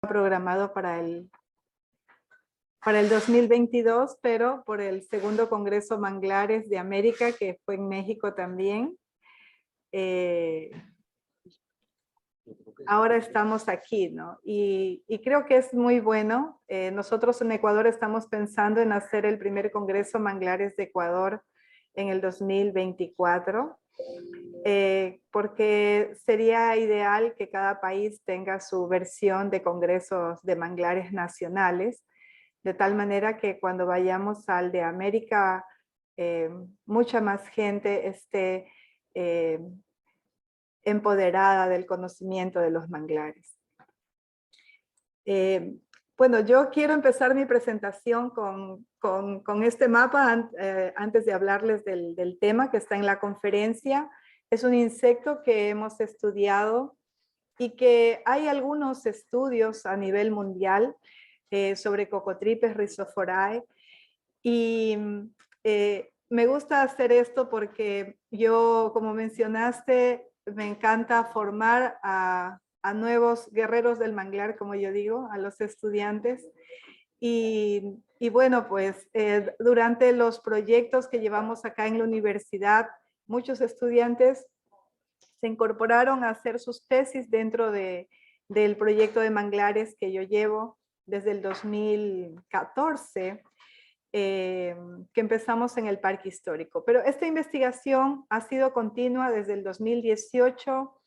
programado para el 2022, pero por el segundo Congreso Manglares de América, que fue en México también. Ahora estamos aquí, ¿no? Y creo que es muy bueno. Nosotros en Ecuador estamos pensando en hacer el primer Congreso Manglares de Ecuador en el 2024. Porque sería ideal que cada país tenga su versión de congresos de manglares nacionales, de tal manera que cuando vayamos al de América, mucha más gente esté empoderada del conocimiento de los manglares. Bueno, yo quiero empezar mi presentación con este mapa antes de hablarles del tema que está en la conferencia. Es un insecto que hemos estudiado y que hay algunos estudios a nivel mundial sobre Cocotripes rhizophoriae. Y me gusta hacer esto porque yo, como mencionaste, me encanta formar a nuevos guerreros del manglar, como yo digo, a los estudiantes. Y bueno, pues durante los proyectos que llevamos acá en la universidad, muchos estudiantes se incorporaron a hacer sus tesis dentro del proyecto de manglares que yo llevo desde el 2014, que empezamos en el Parque Histórico. Pero esta investigación ha sido continua desde el 2018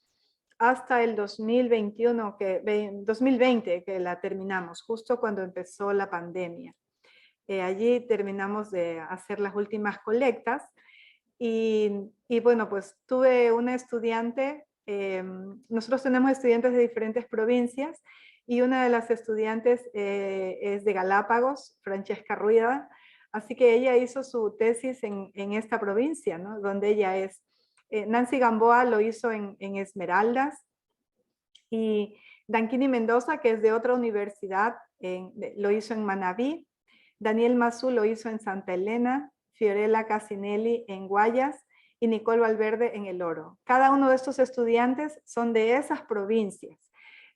hasta el 2020, que la terminamos, justo cuando empezó la pandemia. Allí terminamos de hacer las últimas colectas. Y bueno, pues tuve una estudiante, nosotros tenemos estudiantes de diferentes provincias, y una de las estudiantes es de Galápagos, Francesca Ruida, así que ella hizo su tesis en esta provincia, ¿no? Donde ella es. Nancy Gamboa lo hizo en Esmeraldas, y Danquini Mendoza, que es de otra universidad, lo hizo en Manabí. Daniel Mazú lo hizo en Santa Elena, Fiorella Casinelli en Guayas y Nicole Valverde en El Oro. Cada uno de estos estudiantes son de esas provincias.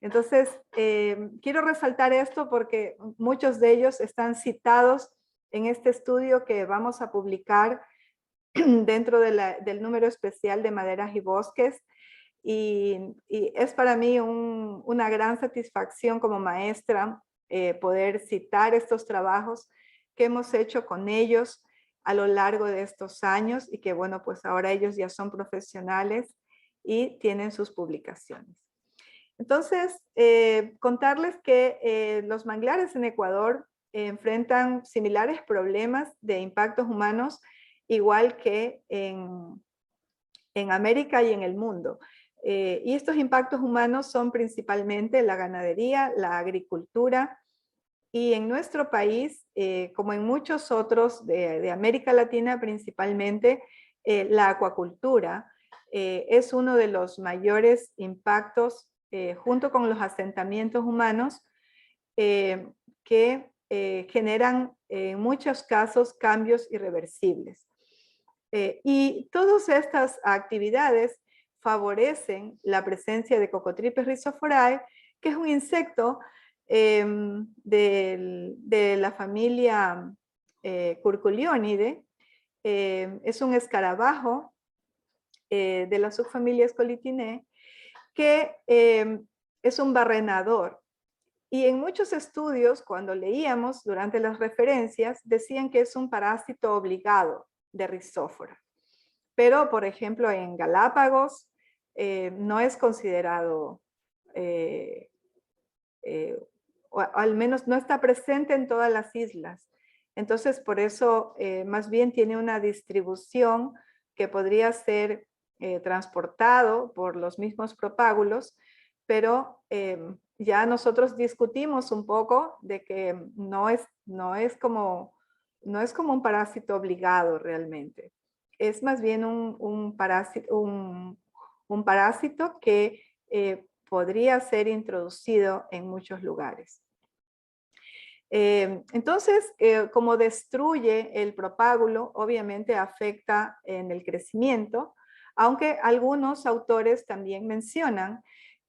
Entonces, quiero resaltar esto porque muchos de ellos están citados en este estudio que vamos a publicar dentro del número especial de Maderas y Bosques. Y es para mí una gran satisfacción como maestra poder citar estos trabajos que hemos hecho con ellos a lo largo de estos años, y que bueno, pues ahora ellos ya son profesionales y tienen sus publicaciones. Entonces, contarles que los manglares en Ecuador enfrentan similares problemas de impactos humanos, igual que en América y en el mundo. Y estos impactos humanos son principalmente la ganadería, la agricultura, y en nuestro país, como en muchos otros de América Latina principalmente, la acuacultura es uno de los mayores impactos, junto con los asentamientos humanos, que generan en muchos casos cambios irreversibles. Y todas estas actividades favorecen la presencia de Cocotripes rhizophoriae, que es un insecto de la familia Curculionidae. Es un escarabajo de la subfamilia Scolitinae, que es un barrenador. Y en muchos estudios, cuando leíamos durante las referencias, decían que es un parásito obligado de Rhizóphora. Pero, por ejemplo, en Galápagos no es considerado, o al menos no está presente en todas las islas. Entonces, por eso, más bien tiene una distribución que podría ser transportado por los mismos propágulos, pero ya nosotros discutimos un poco de que no es como un parásito obligado realmente. Es más bien un parásito que podría ser introducido en muchos lugares. Entonces, como destruye el propágulo, obviamente afecta en el crecimiento, aunque algunos autores también mencionan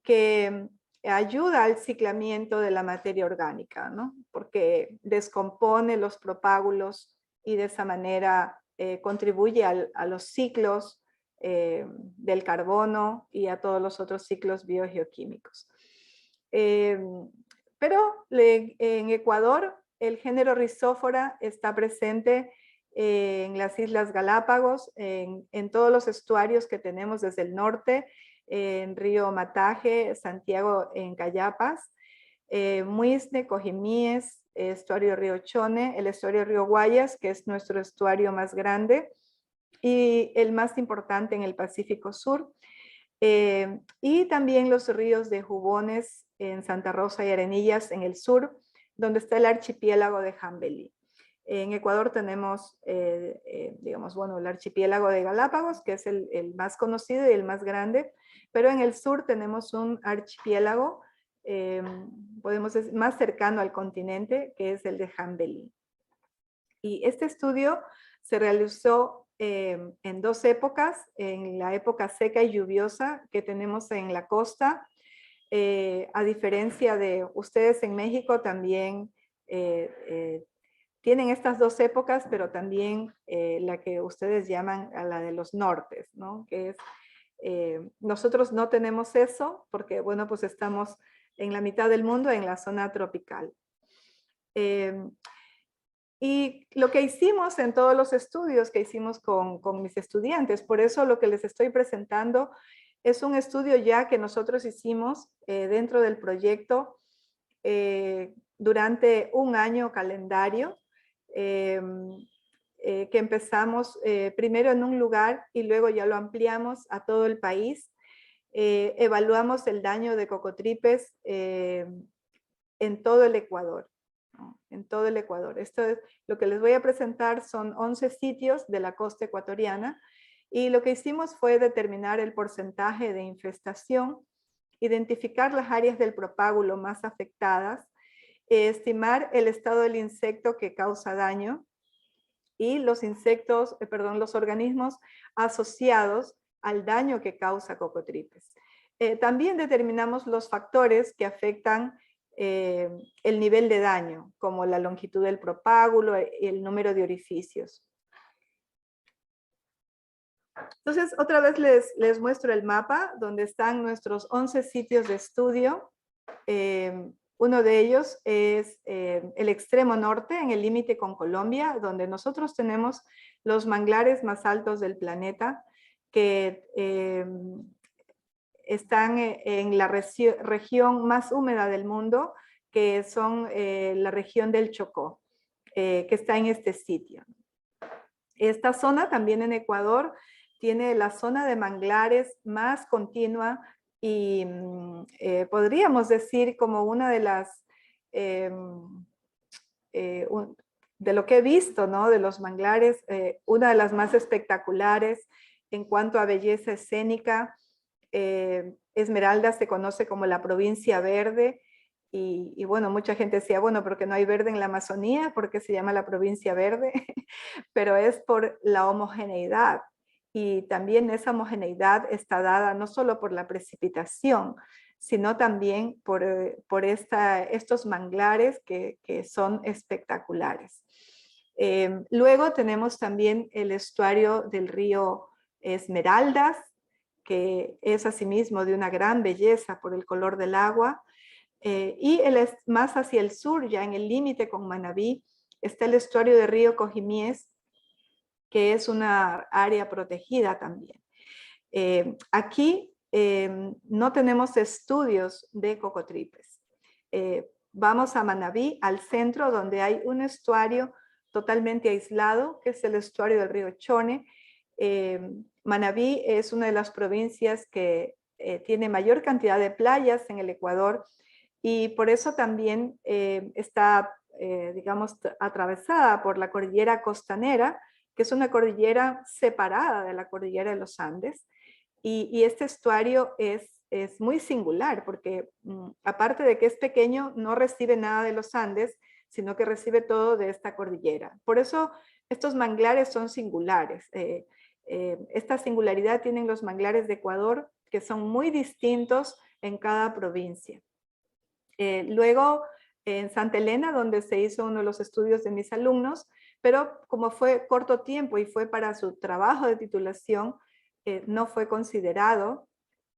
que ayuda al ciclamiento de la materia orgánica, ¿no? Porque descompone los propágulos y de esa manera contribuye a los ciclos del carbono y a todos los otros ciclos biogeoquímicos. Pero en Ecuador el género Rhizophoras está presente en las Islas Galápagos, en todos los estuarios que tenemos desde el norte, en Río Mataje, Santiago en Cayapas, Muisne, Cojimíes, estuario Río Chone, el estuario Río Guayas, que es nuestro estuario más grande y el más importante en el Pacífico Sur. Y también los ríos de Jubones en Santa Rosa y Arenillas en el sur, donde está el archipiélago de Jambelí. En Ecuador tenemos, digamos, bueno, el archipiélago de Galápagos, que es el más conocido y el más grande, pero en el sur tenemos un archipiélago, podemos decir, más cercano al continente, que es el de Jambelí. Y este estudio se realizó en dos épocas, en la época seca y lluviosa que tenemos en la costa, a diferencia de ustedes en México también tienen estas dos épocas, pero también la que ustedes llaman a la de los nortes, ¿no? Que es, nosotros no tenemos eso porque, bueno, pues estamos en la mitad del mundo, en la zona tropical. Y lo que hicimos en todos los estudios que hicimos con mis estudiantes, por eso lo que les estoy presentando es un estudio ya que nosotros hicimos dentro del proyecto durante un año calendario, que empezamos primero en un lugar y luego ya lo ampliamos a todo el país. Evaluamos el daño de cocotripes en todo el Ecuador. ¿No? En todo el Ecuador. Esto es, lo que les voy a presentar son 11 sitios de la costa ecuatoriana y lo que hicimos fue determinar el porcentaje de infestación, identificar las áreas del propágulo más afectadas, estimar el estado del insecto que causa daño y los insectos, los organismos asociados al daño que causa cocotripes. También determinamos los factores que afectan el nivel de daño, como la longitud del propágulo y el número de orificios. Entonces, otra vez les muestro el mapa donde están nuestros 11 sitios de estudio. Uno de ellos es el extremo norte, en el límite con Colombia, donde nosotros tenemos los manglares más altos del planeta, que están en la región más húmeda del mundo, que son la región del Chocó, que está en este sitio. Esta zona también en Ecuador tiene la zona de manglares más continua y podríamos decir como una de las, de lo que he visto, ¿no? De los manglares, una de las más espectaculares en cuanto a belleza escénica. Esmeralda se conoce como la provincia verde y bueno, mucha gente decía, bueno, porque no hay verde en la Amazonía, porque se llama la provincia verde, pero es por la homogeneidad. Y también esa homogeneidad está dada no solo por la precipitación, sino también por estos manglares que son espectaculares. Luego tenemos también el estuario del río Esmeraldas, que es asimismo de una gran belleza por el color del agua. Y más hacia el sur, ya en el límite con Manabí, está el estuario del río Cojimíes, que es una área protegida también. Aquí no tenemos estudios de cocotripes. Vamos a Manabí, al centro, donde hay un estuario totalmente aislado, que es el estuario del río Chone. Manabí es una de las provincias que tiene mayor cantidad de playas en el Ecuador y por eso también está, digamos, atravesada por la cordillera costanera, que es una cordillera separada de la cordillera de los Andes. Y este estuario es muy singular porque aparte de que es pequeño, no recibe nada de los Andes, sino que recibe todo de esta cordillera. Por eso estos manglares son singulares. Esta singularidad tienen los manglares de Ecuador, que son muy distintos en cada provincia. Luego en Santa Elena, donde se hizo uno de los estudios de mis alumnos, pero como fue corto tiempo y fue para su trabajo de titulación, no fue considerado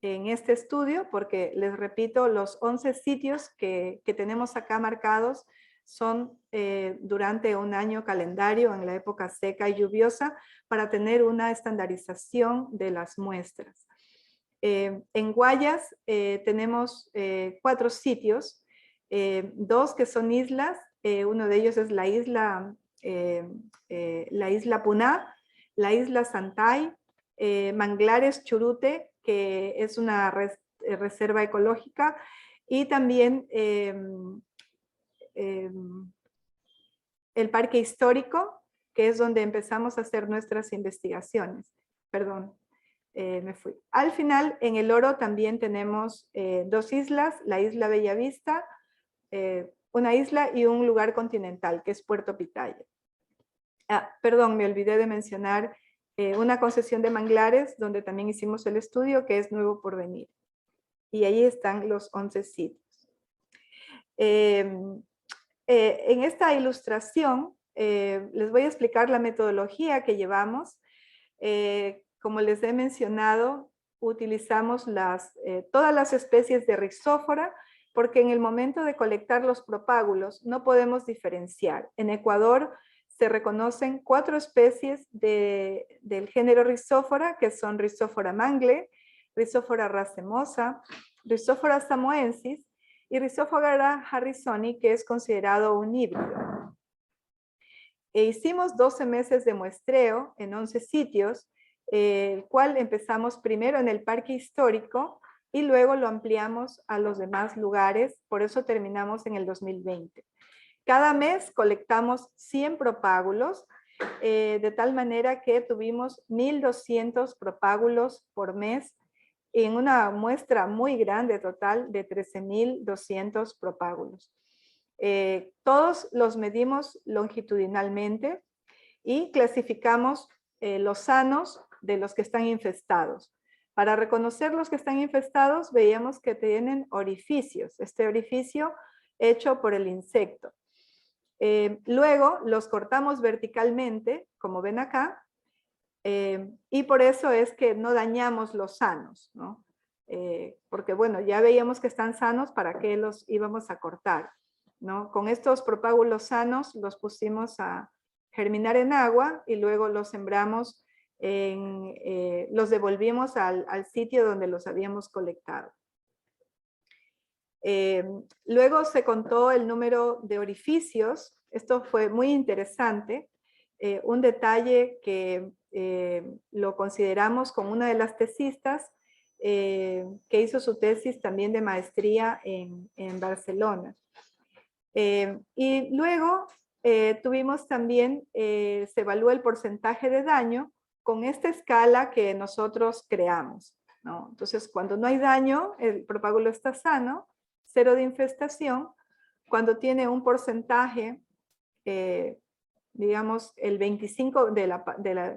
en este estudio porque, les repito, los 11 sitios que tenemos acá marcados son durante un año calendario en la época seca y lluviosa para tener una estandarización de las muestras. En Guayas tenemos 4 sitios, 2 que son islas, uno de ellos es la isla Puná, la isla Santay, Manglares Churute, que es una reserva ecológica, y también el parque histórico, que es donde empezamos a hacer nuestras investigaciones. Perdón, me fui. Al final, en el Oro también tenemos 2 islas, la isla Bellavista, una isla y un lugar continental, que es Puerto Pitaya. Perdón, me olvidé de mencionar una concesión de manglares, donde también hicimos el estudio, que es Nuevo Porvenir. Y ahí están los 11 sitios. En esta ilustración les voy a explicar la metodología que llevamos. Como les he mencionado, utilizamos todas las especies de Rhizóphora, porque en el momento de colectar los propágulos no podemos diferenciar. En Ecuador se reconocen 4 especies del género Rhizóphora, que son Rhizóphora mangle, Rhizóphora racemosa, Rhizóphora samoensis y Rhizóphora harrisoni, que es considerado un híbrido. Hicimos 12 meses de muestreo en 11 sitios, el cual empezamos primero en el parque histórico y luego lo ampliamos a los demás lugares, por eso terminamos en el 2020. Cada mes colectamos 100 propágulos, de tal manera que tuvimos 1.200 propágulos por mes en una muestra muy grande total de 13.200 propágulos. Todos los medimos longitudinalmente y clasificamos los sanos de los que están infestados. Para reconocer los que están infestados, veíamos que tienen orificios, este orificio hecho por el insecto. Luego los cortamos verticalmente, como ven acá, y por eso es que no dañamos los sanos, ¿no? Porque bueno, ya veíamos que están sanos, ¿para qué los íbamos a cortar? ¿No? Con estos propágulos sanos los pusimos a germinar en agua y luego los sembramos, los devolvimos al sitio donde los habíamos colectado. Luego se contó el número de orificios. Esto fue muy interesante. Un detalle que lo consideramos con una de las tesistas que hizo su tesis también de maestría en Barcelona. Y luego tuvimos también, se evaluó el porcentaje de daño con esta escala que nosotros creamos, ¿no? Entonces, cuando no hay daño, el propágulo está sano, 0 de infestación. Cuando tiene un porcentaje, digamos, el 25%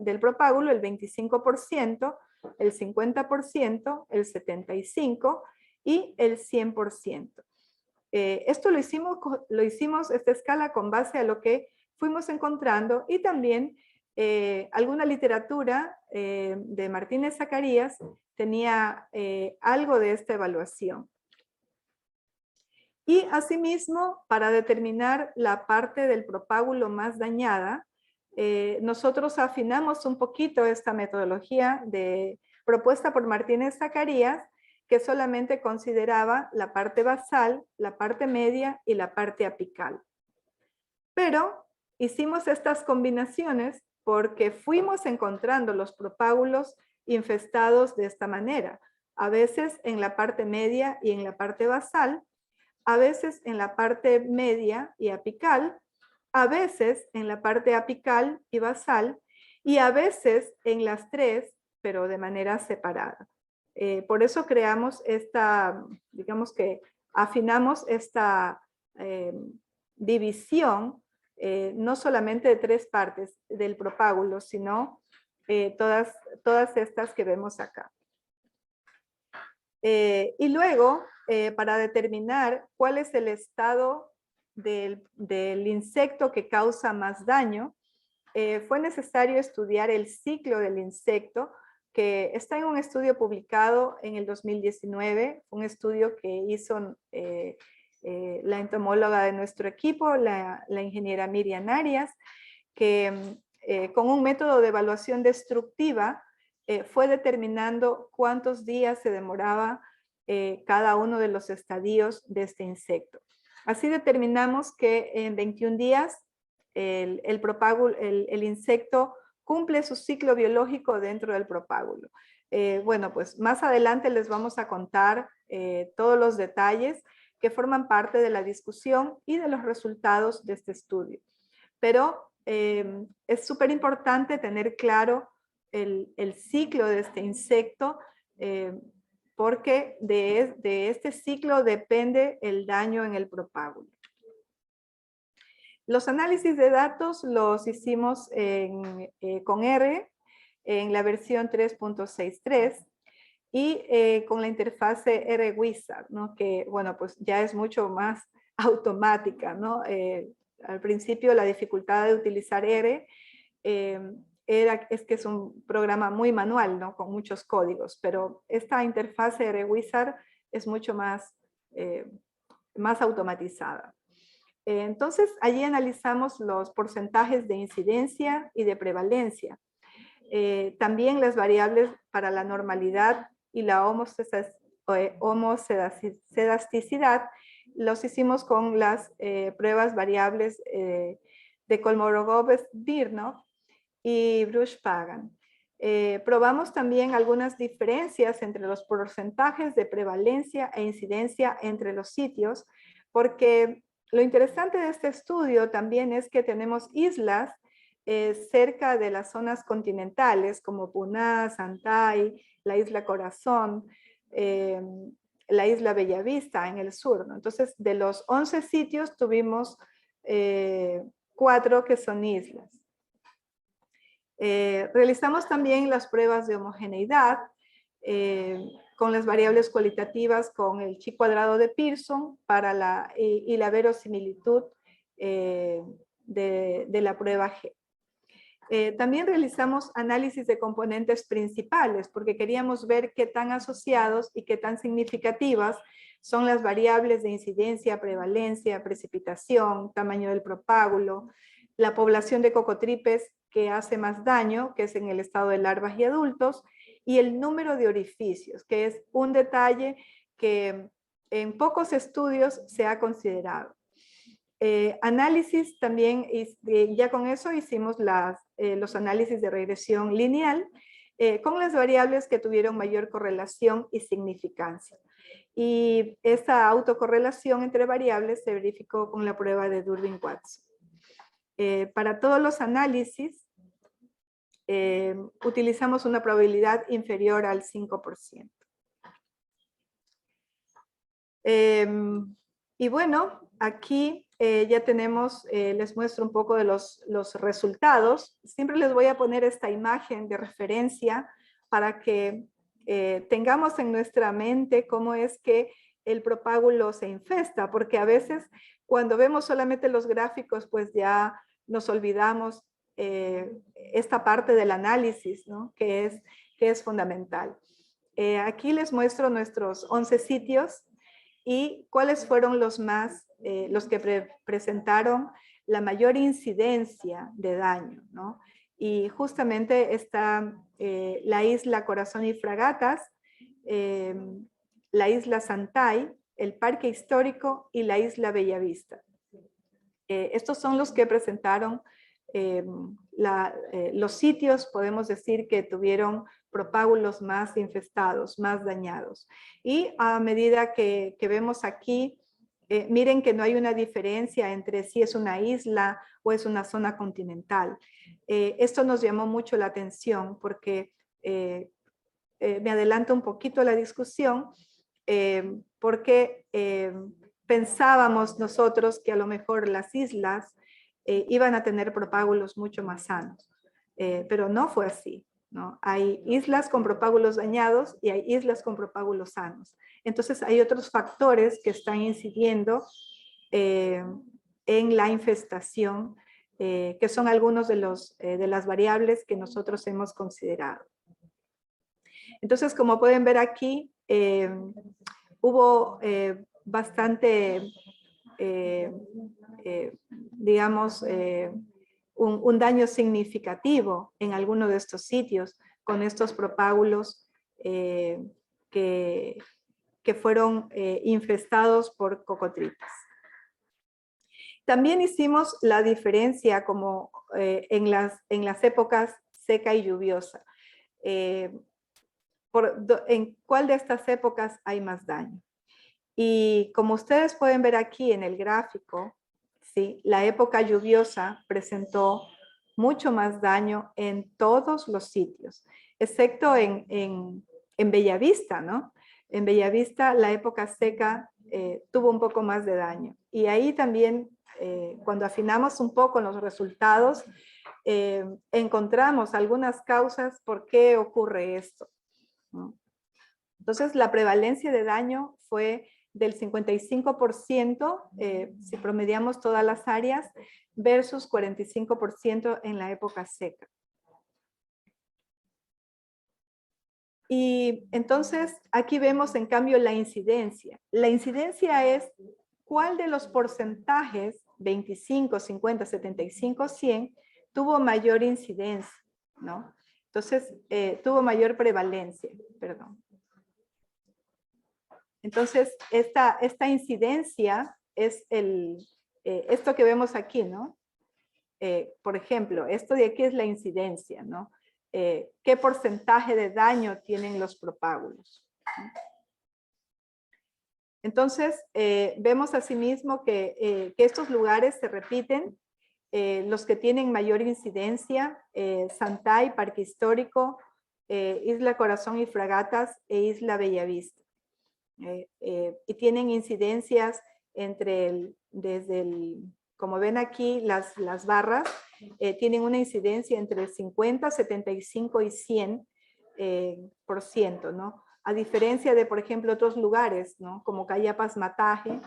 del propágulo, el 25%, el 50%, el 75% y el 100%. Esto lo hicimos esta escala con base a lo que fuimos encontrando y también alguna literatura de Martínez Zacarías tenía algo de esta evaluación. Y asimismo, para determinar la parte del propágulo más dañada, nosotros afinamos un poquito esta metodología propuesta por Martínez Zacarías, que solamente consideraba la parte basal, la parte media y la parte apical. Pero hicimos estas combinaciones porque fuimos encontrando los propágulos infestados de esta manera, a veces en la parte media y en la parte basal, a veces en la parte media y apical, a veces en la parte apical y basal, y a veces en las 3, pero de manera separada. Por eso creamos digamos que afinamos esta división, no solamente de 3 partes del propágulo, sino todas estas que vemos acá. Y luego para determinar cuál es el estado del insecto que causa más daño, fue necesario estudiar el ciclo del insecto, que está en un estudio publicado en el 2019, un estudio que hizo la entomóloga de nuestro equipo, la ingeniera Miriam Arias, que con un método de evaluación destructiva fue determinando cuántos días se demoraba cada uno de los estadios de este insecto. Así determinamos que en 21 días el insecto cumple su ciclo biológico dentro del propágulo. Bueno, pues más adelante les vamos a contar todos los detalles que forman parte de la discusión y de los resultados de este estudio. Pero es súper importante tener claro el ciclo de este insecto, porque de este ciclo depende el daño en el propágulo. Los análisis de datos los hicimos con R en la versión 3.63 y con la interfase R-Wizard, ¿no? Que, bueno, pues ya es mucho más automática, ¿no? Al principio la dificultad de utilizar R es que es un programa muy manual, ¿no? Con muchos códigos, pero esta interfase R-Wizard es mucho más automatizada. Entonces, allí analizamos los porcentajes de incidencia y de prevalencia. También las variables para la normalidad y la homocedasticidad los hicimos con las pruebas variables de Kolmogorov-Smirnov y Bruch-Pagan. Probamos también algunas diferencias entre los porcentajes de prevalencia e incidencia entre los sitios, porque lo interesante de este estudio también es que tenemos islas cerca de las zonas continentales como Puná, Santay, la isla Corazón, la isla Bellavista en el sur, ¿no? Entonces, de los 11 sitios tuvimos 4 que son islas. Realizamos también las pruebas de homogeneidad con las variables cualitativas con el chi cuadrado de Pearson y la verosimilitud de la prueba G. También realizamos análisis de componentes principales porque queríamos ver qué tan asociados y qué tan significativas son las variables de incidencia, prevalencia, precipitación, tamaño del propágulo, la población de cocotripes que hace más daño, que es en el estado de larvas y adultos, y el número de orificios, que es un detalle que en pocos estudios se ha considerado. Análisis también, ya con eso hicimos los análisis de regresión lineal con las variables que tuvieron mayor correlación y significancia. Y esta autocorrelación entre variables se verificó con la prueba de Durbin-Watson. Para todos los análisis, utilizamos una probabilidad inferior al 5%. Y bueno, aquí ya tenemos, les muestro un poco de los resultados. Siempre les voy a poner esta imagen de referencia para que tengamos en nuestra mente cómo es que el propágulo se infesta, porque a veces cuando vemos solamente los gráficos, pues ya nos olvidamos esta parte del análisis, ¿no? que es fundamental. Aquí les muestro nuestros 11 sitios y cuáles fueron los que presentaron la mayor incidencia de daño, ¿no? Y justamente está la isla Corazón y Fragatas, la isla Santay, el Parque Histórico y la isla Bellavista. Estos son los que presentaron los sitios, podemos decir, que tuvieron propágulos más infestados, más dañados. Y a medida que vemos aquí, miren que no hay una diferencia entre si es una isla o es una zona continental. Esto nos llamó mucho la atención porque me adelanto un poquito a la discusión, porque pensábamos nosotros que a lo mejor las islas iban a tener propágulos mucho más sanos, pero no fue así. ¿no? Hay islas con propágulos dañados y hay islas con propágulos sanos. Entonces hay otros factores que están incidiendo en la infestación, que son algunos de las variables que nosotros hemos considerado. Entonces, como pueden ver aquí, hubo bastante, digamos, un daño significativo en alguno de estos sitios con estos propágulos que fueron infestados por cocotripas. También hicimos la diferencia como en las épocas seca y lluviosa. En cuál de estas épocas hay más daño. Y como ustedes pueden ver aquí en el gráfico, ¿sí? La época lluviosa presentó mucho más daño en todos los sitios, excepto en Bellavista, ¿no? En Bellavista la época seca tuvo un poco más de daño. Y ahí también, cuando afinamos un poco los resultados, encontramos algunas causas por qué ocurre esto, ¿no? Entonces, la prevalencia de daño fue del 55%, si promediamos todas las áreas, versus 45% en la época seca. Y entonces, aquí vemos en cambio la incidencia. La incidencia es cuál de los porcentajes, 25, 50, 75, 100, tuvo mayor incidencia, ¿no? Entonces, tuvo mayor prevalencia, perdón. Entonces, esta incidencia es esto que vemos aquí, ¿no? Por ejemplo, esto de aquí es la incidencia, ¿no? ¿Qué porcentaje de daño tienen los propágulos? Entonces, vemos asimismo que estos lugares se repiten, los que tienen mayor incidencia, Santay, Parque Histórico, Isla Corazón y Fragatas e Isla Bellavista. Y tienen incidencias como ven aquí, las barras tienen una incidencia entre el 50, 75 y 100%, ¿no? A diferencia de, por ejemplo, otros lugares, ¿no? Como Cayapas, Mataje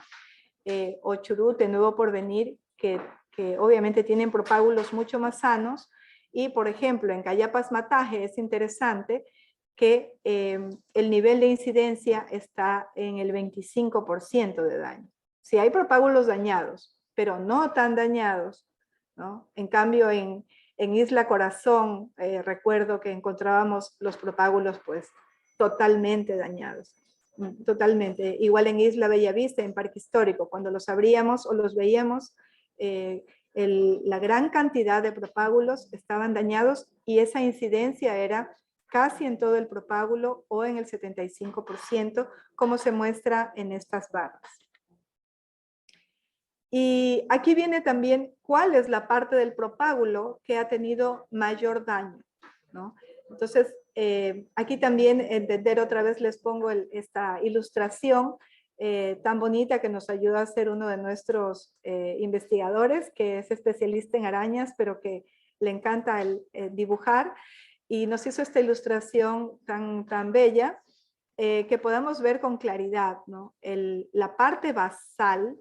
o Churute, Nuevo Porvenir, que obviamente tienen propágulos mucho más sanos. Y, por ejemplo, en Cayapas, Mataje es interesante que el nivel de incidencia está en el 25% de daño. Si hay propágulos dañados, pero no tan dañados, ¿no? En cambio, en Isla Corazón, recuerdo que encontrábamos los propágulos pues totalmente dañados. Totalmente. Igual en Isla Bellavista, en Parque Histórico, cuando los abríamos o los veíamos, la gran cantidad de propágulos estaban dañados y esa incidencia era casi en todo el propágulo o en el 75%, como se muestra en estas barras. Y aquí viene también cuál es la parte del propágulo que ha tenido mayor daño, ¿no? Entonces, aquí también entender otra vez les pongo esta ilustración tan bonita que nos ayuda a hacer uno de nuestros investigadores, que es especialista en arañas, pero que le encanta dibujar. Y nos hizo esta ilustración tan bella que podamos ver con claridad, ¿no? La parte basal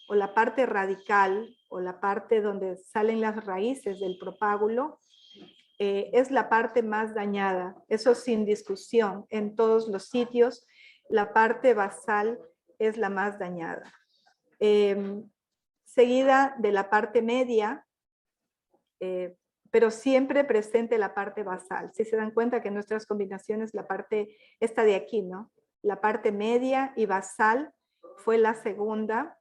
o la parte radical o la parte donde salen las raíces del propágulo es la parte más dañada. Eso sin discusión. En todos los sitios, la parte basal es la más dañada. Seguida de la parte media, pero siempre presente la parte basal. Si se dan cuenta que en nuestras combinaciones la parte, esta de aquí, ¿no? La parte media y basal fue la segunda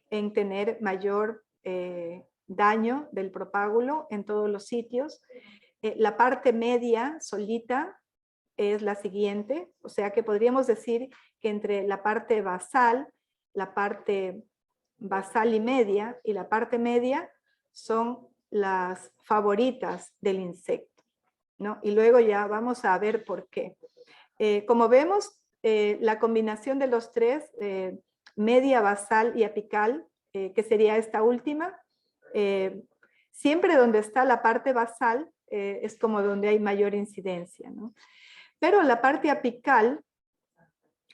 en tener mayor daño del propágulo en todos los sitios. La parte media solita es la siguiente, o sea que podríamos decir que entre la parte basal y media y la parte media son las favoritas del insecto, ¿no? Y luego ya vamos a ver por qué. Como vemos, la combinación de los tres, media, basal y apical, que sería esta última, siempre donde está la parte basal, es como donde hay mayor incidencia, ¿no? Pero la parte apical,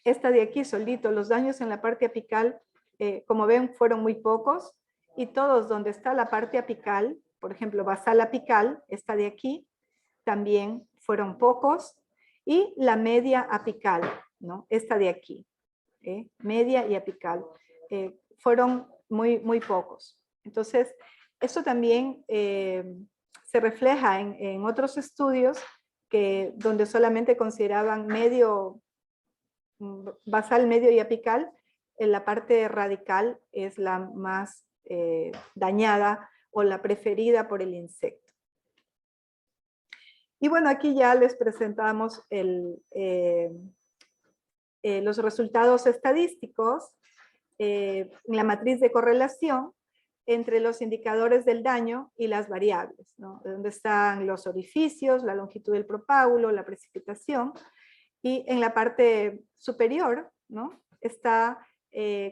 esta de aquí solito, los daños en la parte apical, como ven, fueron muy pocos, y todos donde está la parte apical, por ejemplo, basal apical, esta de aquí, también fueron pocos, y la media apical, ¿no? Esta de aquí, media y apical, fueron muy pocos. Entonces, eso también se refleja en otros estudios donde solamente consideraban basal, medio y apical. En la parte radical es la más dañada o la preferida por el insecto. Y bueno, aquí ya les presentamos los resultados estadísticos en la matriz de correlación entre los indicadores del daño y las variables, ¿no? Donde están los orificios, la longitud del propágulo, la precipitación, y en la parte superior, ¿no?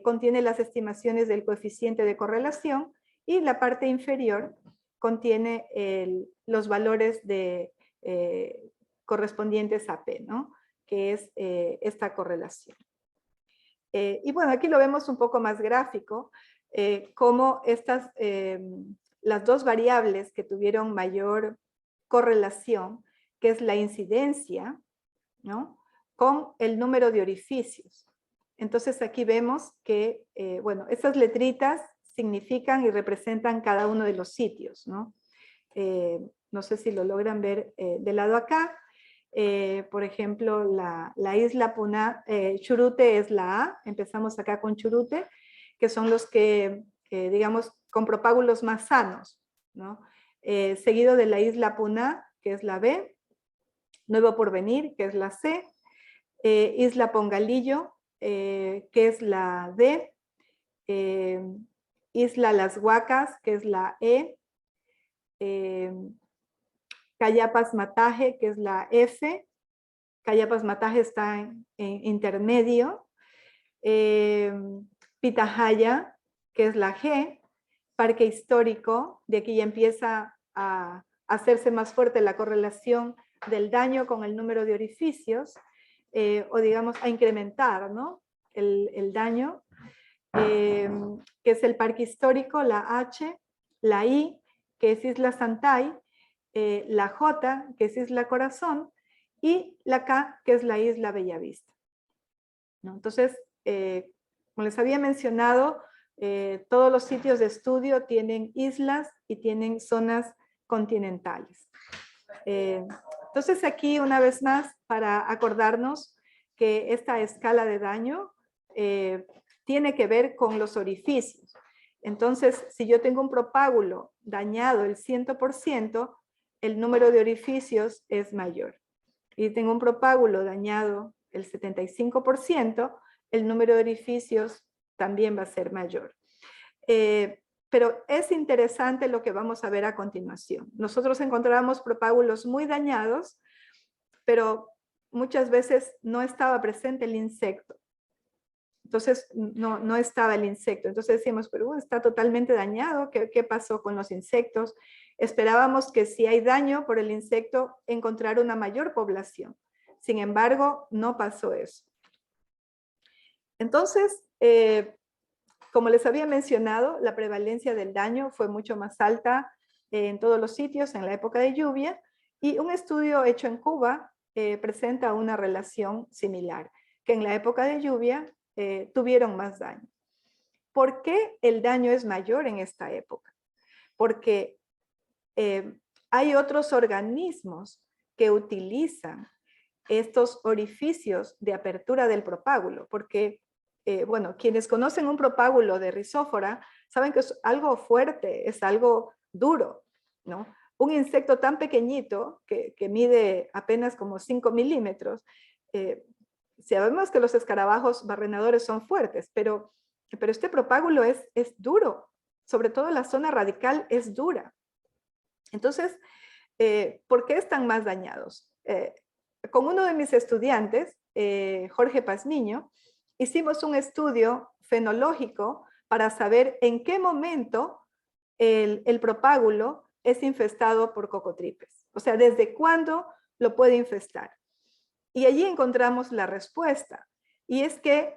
Contiene las estimaciones del coeficiente de correlación, y la parte inferior contiene los valores correspondientes a P, ¿no? Que es esta correlación. Y bueno, aquí lo vemos un poco más gráfico, cómo las dos variables que tuvieron mayor correlación, que es la incidencia, ¿no? Con el número de orificios. Entonces aquí vemos que, bueno, estas letritas significan y representan cada uno de los sitios, ¿no? No sé si lo logran ver del lado acá. Por ejemplo, la isla Puna, Churute es la A, empezamos acá con Churute, que son los que, digamos, con propágulos más sanos, ¿no? Seguido de la isla Puna, que es la B, Nuevo Porvenir, que es la C, Isla Pongalillo, que es la D, Isla Las Huacas, que es la E, Cayapas Mataje, que es la F, Cayapas Mataje está en intermedio, Pitahaya, que es la G, Parque Histórico, de aquí ya empieza a hacerse más fuerte la correlación del daño con el número de orificios, o digamos a incrementar, ¿no? el daño, que es el Parque Histórico, la H, la I, que es Isla Santay, la J, que es Isla Corazón, y la K, que es la Isla Bellavista, ¿no? Entonces, como les había mencionado, todos los sitios de estudio tienen islas y tienen zonas continentales. Entonces aquí, una vez más, para acordarnos que esta escala de daño tiene que ver con los orificios. Entonces, si yo tengo un propágulo dañado el 100%, el número de orificios es mayor. Y tengo un propágulo dañado el 75%, el número de orificios también va a ser mayor. Pero es interesante lo que vamos a ver a continuación. Nosotros encontramos propágulos muy dañados, pero muchas veces no estaba presente el insecto. Entonces no estaba el insecto. Entonces decimos, pero está totalmente dañado. ¿Qué pasó con los insectos? Esperábamos que si hay daño por el insecto, encontrar una mayor población. Sin embargo, no pasó eso. Entonces, como les había mencionado, la prevalencia del daño fue mucho más alta en todos los sitios en la época de lluvia, y un estudio hecho en Cuba presenta una relación similar, que en la época de lluvia tuvieron más daño. ¿Por qué el daño es mayor en esta época? Porque hay otros organismos que utilizan estos orificios de apertura del propágulo, porque bueno, quienes conocen un propágulo de Rhizophaera saben que es algo fuerte, es algo duro, ¿no? Un insecto tan pequeñito que mide apenas como 5 milímetros, sabemos que los escarabajos barrenadores son fuertes, pero este propágulo es duro, sobre todo la zona radical es dura. Entonces, ¿por qué están más dañados? Con uno de mis estudiantes, Jorge Pazmiño, hicimos un estudio fenológico para saber en qué momento el propágulo es infestado por cocotripes. O sea, ¿desde cuándo lo puede infestar? Y allí encontramos la respuesta. Y es que,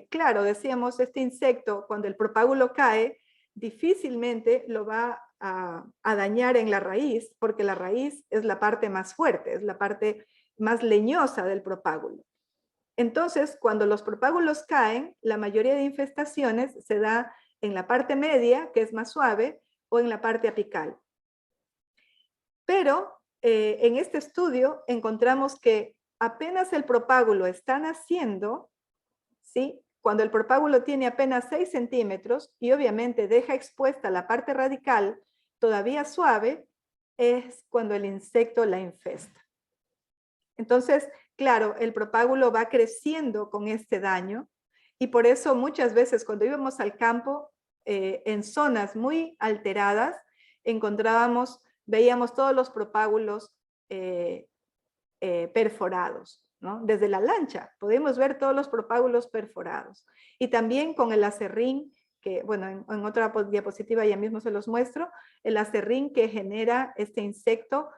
claro, decíamos, este insecto, cuando el propágulo cae, difícilmente lo va a dañar en la raíz, porque la raíz es la parte más fuerte, es la parte más leñosa del propágulo. Entonces, cuando los propágulos caen, la mayoría de infestaciones se da en la parte media, que es más suave, o en la parte apical. Pero en este estudio encontramos que apenas el propágulo está naciendo, ¿sí? Cuando el propágulo tiene apenas 6 centímetros y obviamente deja expuesta la parte radical todavía suave, es cuando el insecto la infesta. Entonces, claro, el propágulo va creciendo con este daño y por eso muchas veces cuando íbamos al campo, en zonas muy alteradas, veíamos todos los propágulos perforados, ¿no? Desde la lancha podemos ver todos los propágulos perforados. Y también con el aserrín, que bueno, en otra diapositiva ya mismo se los muestro, el aserrín que genera este insecto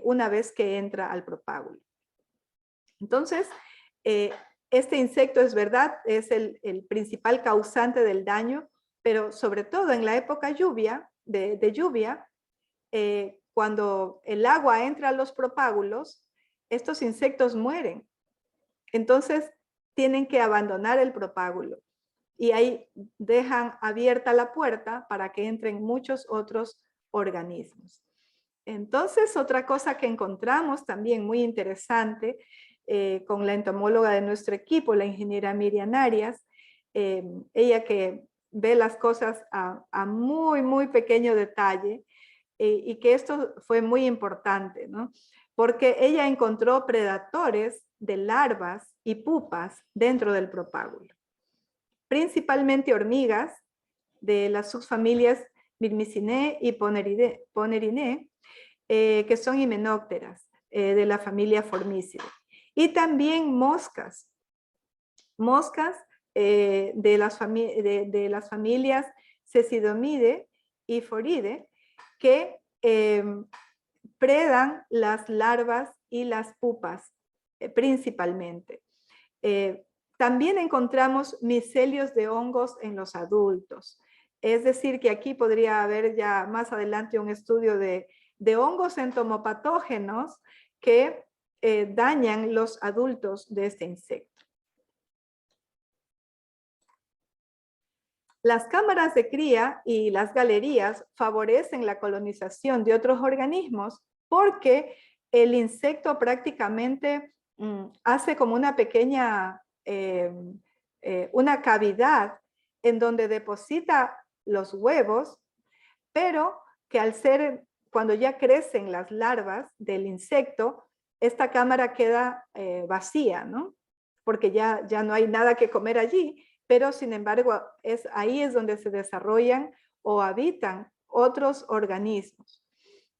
una vez que entra al propágulo. Entonces, este insecto es verdad, es el principal causante del daño, pero sobre todo en la época de lluvia, cuando el agua entra a los propágulos, estos insectos mueren. Entonces, tienen que abandonar el propágulo. Y ahí dejan abierta la puerta para que entren muchos otros organismos. Entonces, otra cosa que encontramos también muy interesante con la entomóloga de nuestro equipo, la ingeniera Miriam Arias, ella que ve las cosas a muy, muy pequeño detalle, y que esto fue muy importante, ¿no? Porque ella encontró predadores de larvas y pupas dentro del propágulo. Principalmente hormigas de las subfamilias Myrmicinae y Ponerinae, que son himenópteras de la familia Formicidae. Y también moscas de las familias Cecidomidae y Phoridae, que predan las larvas y las pupas principalmente. También encontramos micelios de hongos en los adultos. Es decir, que aquí podría haber ya más adelante un estudio de hongos entomopatógenos que dañan los adultos de este insecto. Las cámaras de cría y las galerías favorecen la colonización de otros organismos porque el insecto prácticamente hace como una pequeña, una cavidad en donde deposita los huevos, pero que cuando ya crecen las larvas del insecto, esta cámara queda vacía, ¿no? Porque ya no hay nada que comer allí, pero sin embargo ahí es donde se desarrollan o habitan otros organismos.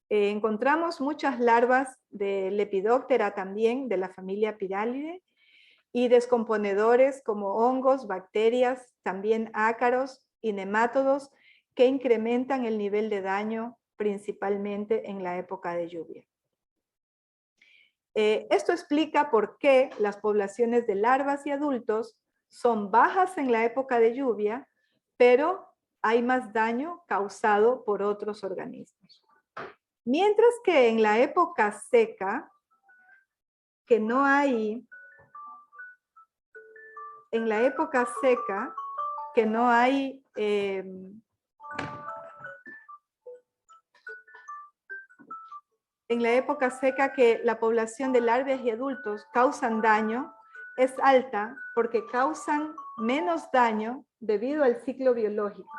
Encontramos muchas larvas de Lepidoptera también, de la familia Pyralidae, y descomponedores como hongos, bacterias, también ácaros y nemátodos que incrementan el nivel de daño principalmente en la época de lluvia. Esto explica por qué las poblaciones de larvas y adultos son bajas en la época de lluvia, pero hay más daño causado por otros organismos. Mientras que en la época seca, que no hay, en la época seca, que no hay en la época seca que la población de larvas y adultos causan daño es alta porque causan menos daño debido al ciclo biológico.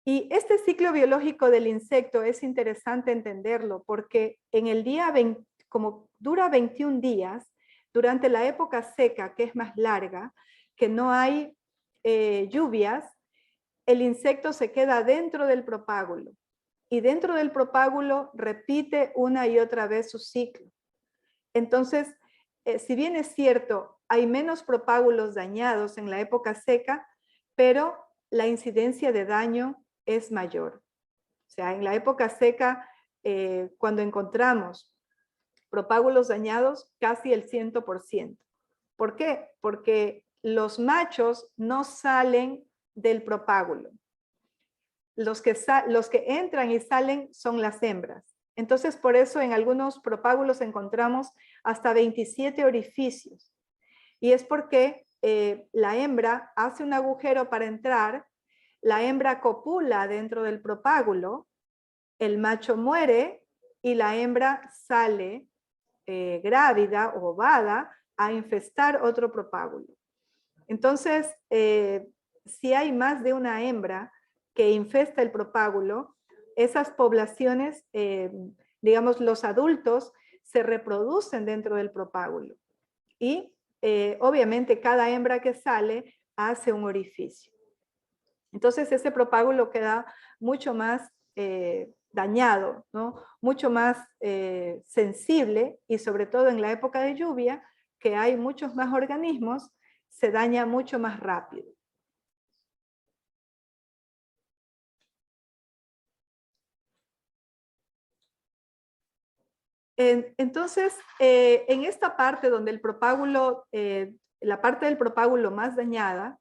Y este ciclo biológico del insecto es interesante entenderlo porque en el día 20, como dura 21 días, durante la época seca, que es más larga, que no hay lluvias, el insecto se queda dentro del propágulo y dentro del propágulo repite una y otra vez su ciclo. Entonces, si bien es cierto, hay menos propágulos dañados en la época seca, pero la incidencia de daño es mayor. O sea, en la época seca, cuando encontramos propágulos dañados, casi el 100%. ¿Por qué? Porque los machos no salen del propágulo. Los que entran y salen son las hembras. Entonces, por eso en algunos propágulos encontramos hasta 27 orificios. Y es porque la hembra hace un agujero para entrar, la hembra copula dentro del propágulo, el macho muere y la hembra sale grávida o ovada a infestar otro propágulo. Entonces, si hay más de una hembra que infesta el propágulo, esas poblaciones, digamos, los adultos se reproducen dentro del propágulo. Y obviamente cada hembra que sale hace un orificio. Entonces ese propágulo queda mucho más dañado, ¿no? Mucho más sensible, y sobre todo en la época de lluvia, que hay muchos más organismos, se daña mucho más rápido. Entonces, en esta parte donde el propágulo, la parte del propágulo más dañada,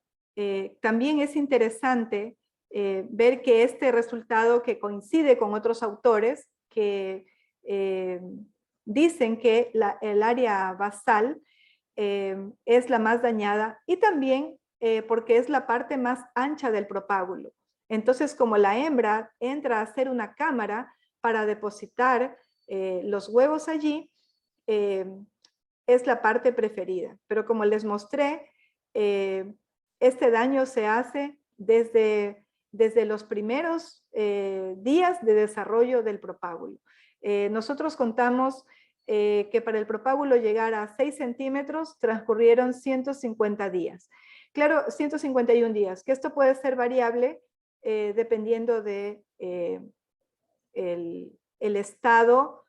también es interesante ver que este resultado, que coincide con otros autores que dicen que el área basal es la más dañada, y también porque es la parte más ancha del propágulo. Entonces, como la hembra entra a hacer una cámara para depositar los huevos allí, es la parte preferida. Pero como les mostré, este daño se hace desde los primeros días de desarrollo del propágulo. Nosotros contamos que para el propágulo llegar a 6 centímetros transcurrieron 150 días. Claro, 151 días, que esto puede ser variable dependiendo de el estado,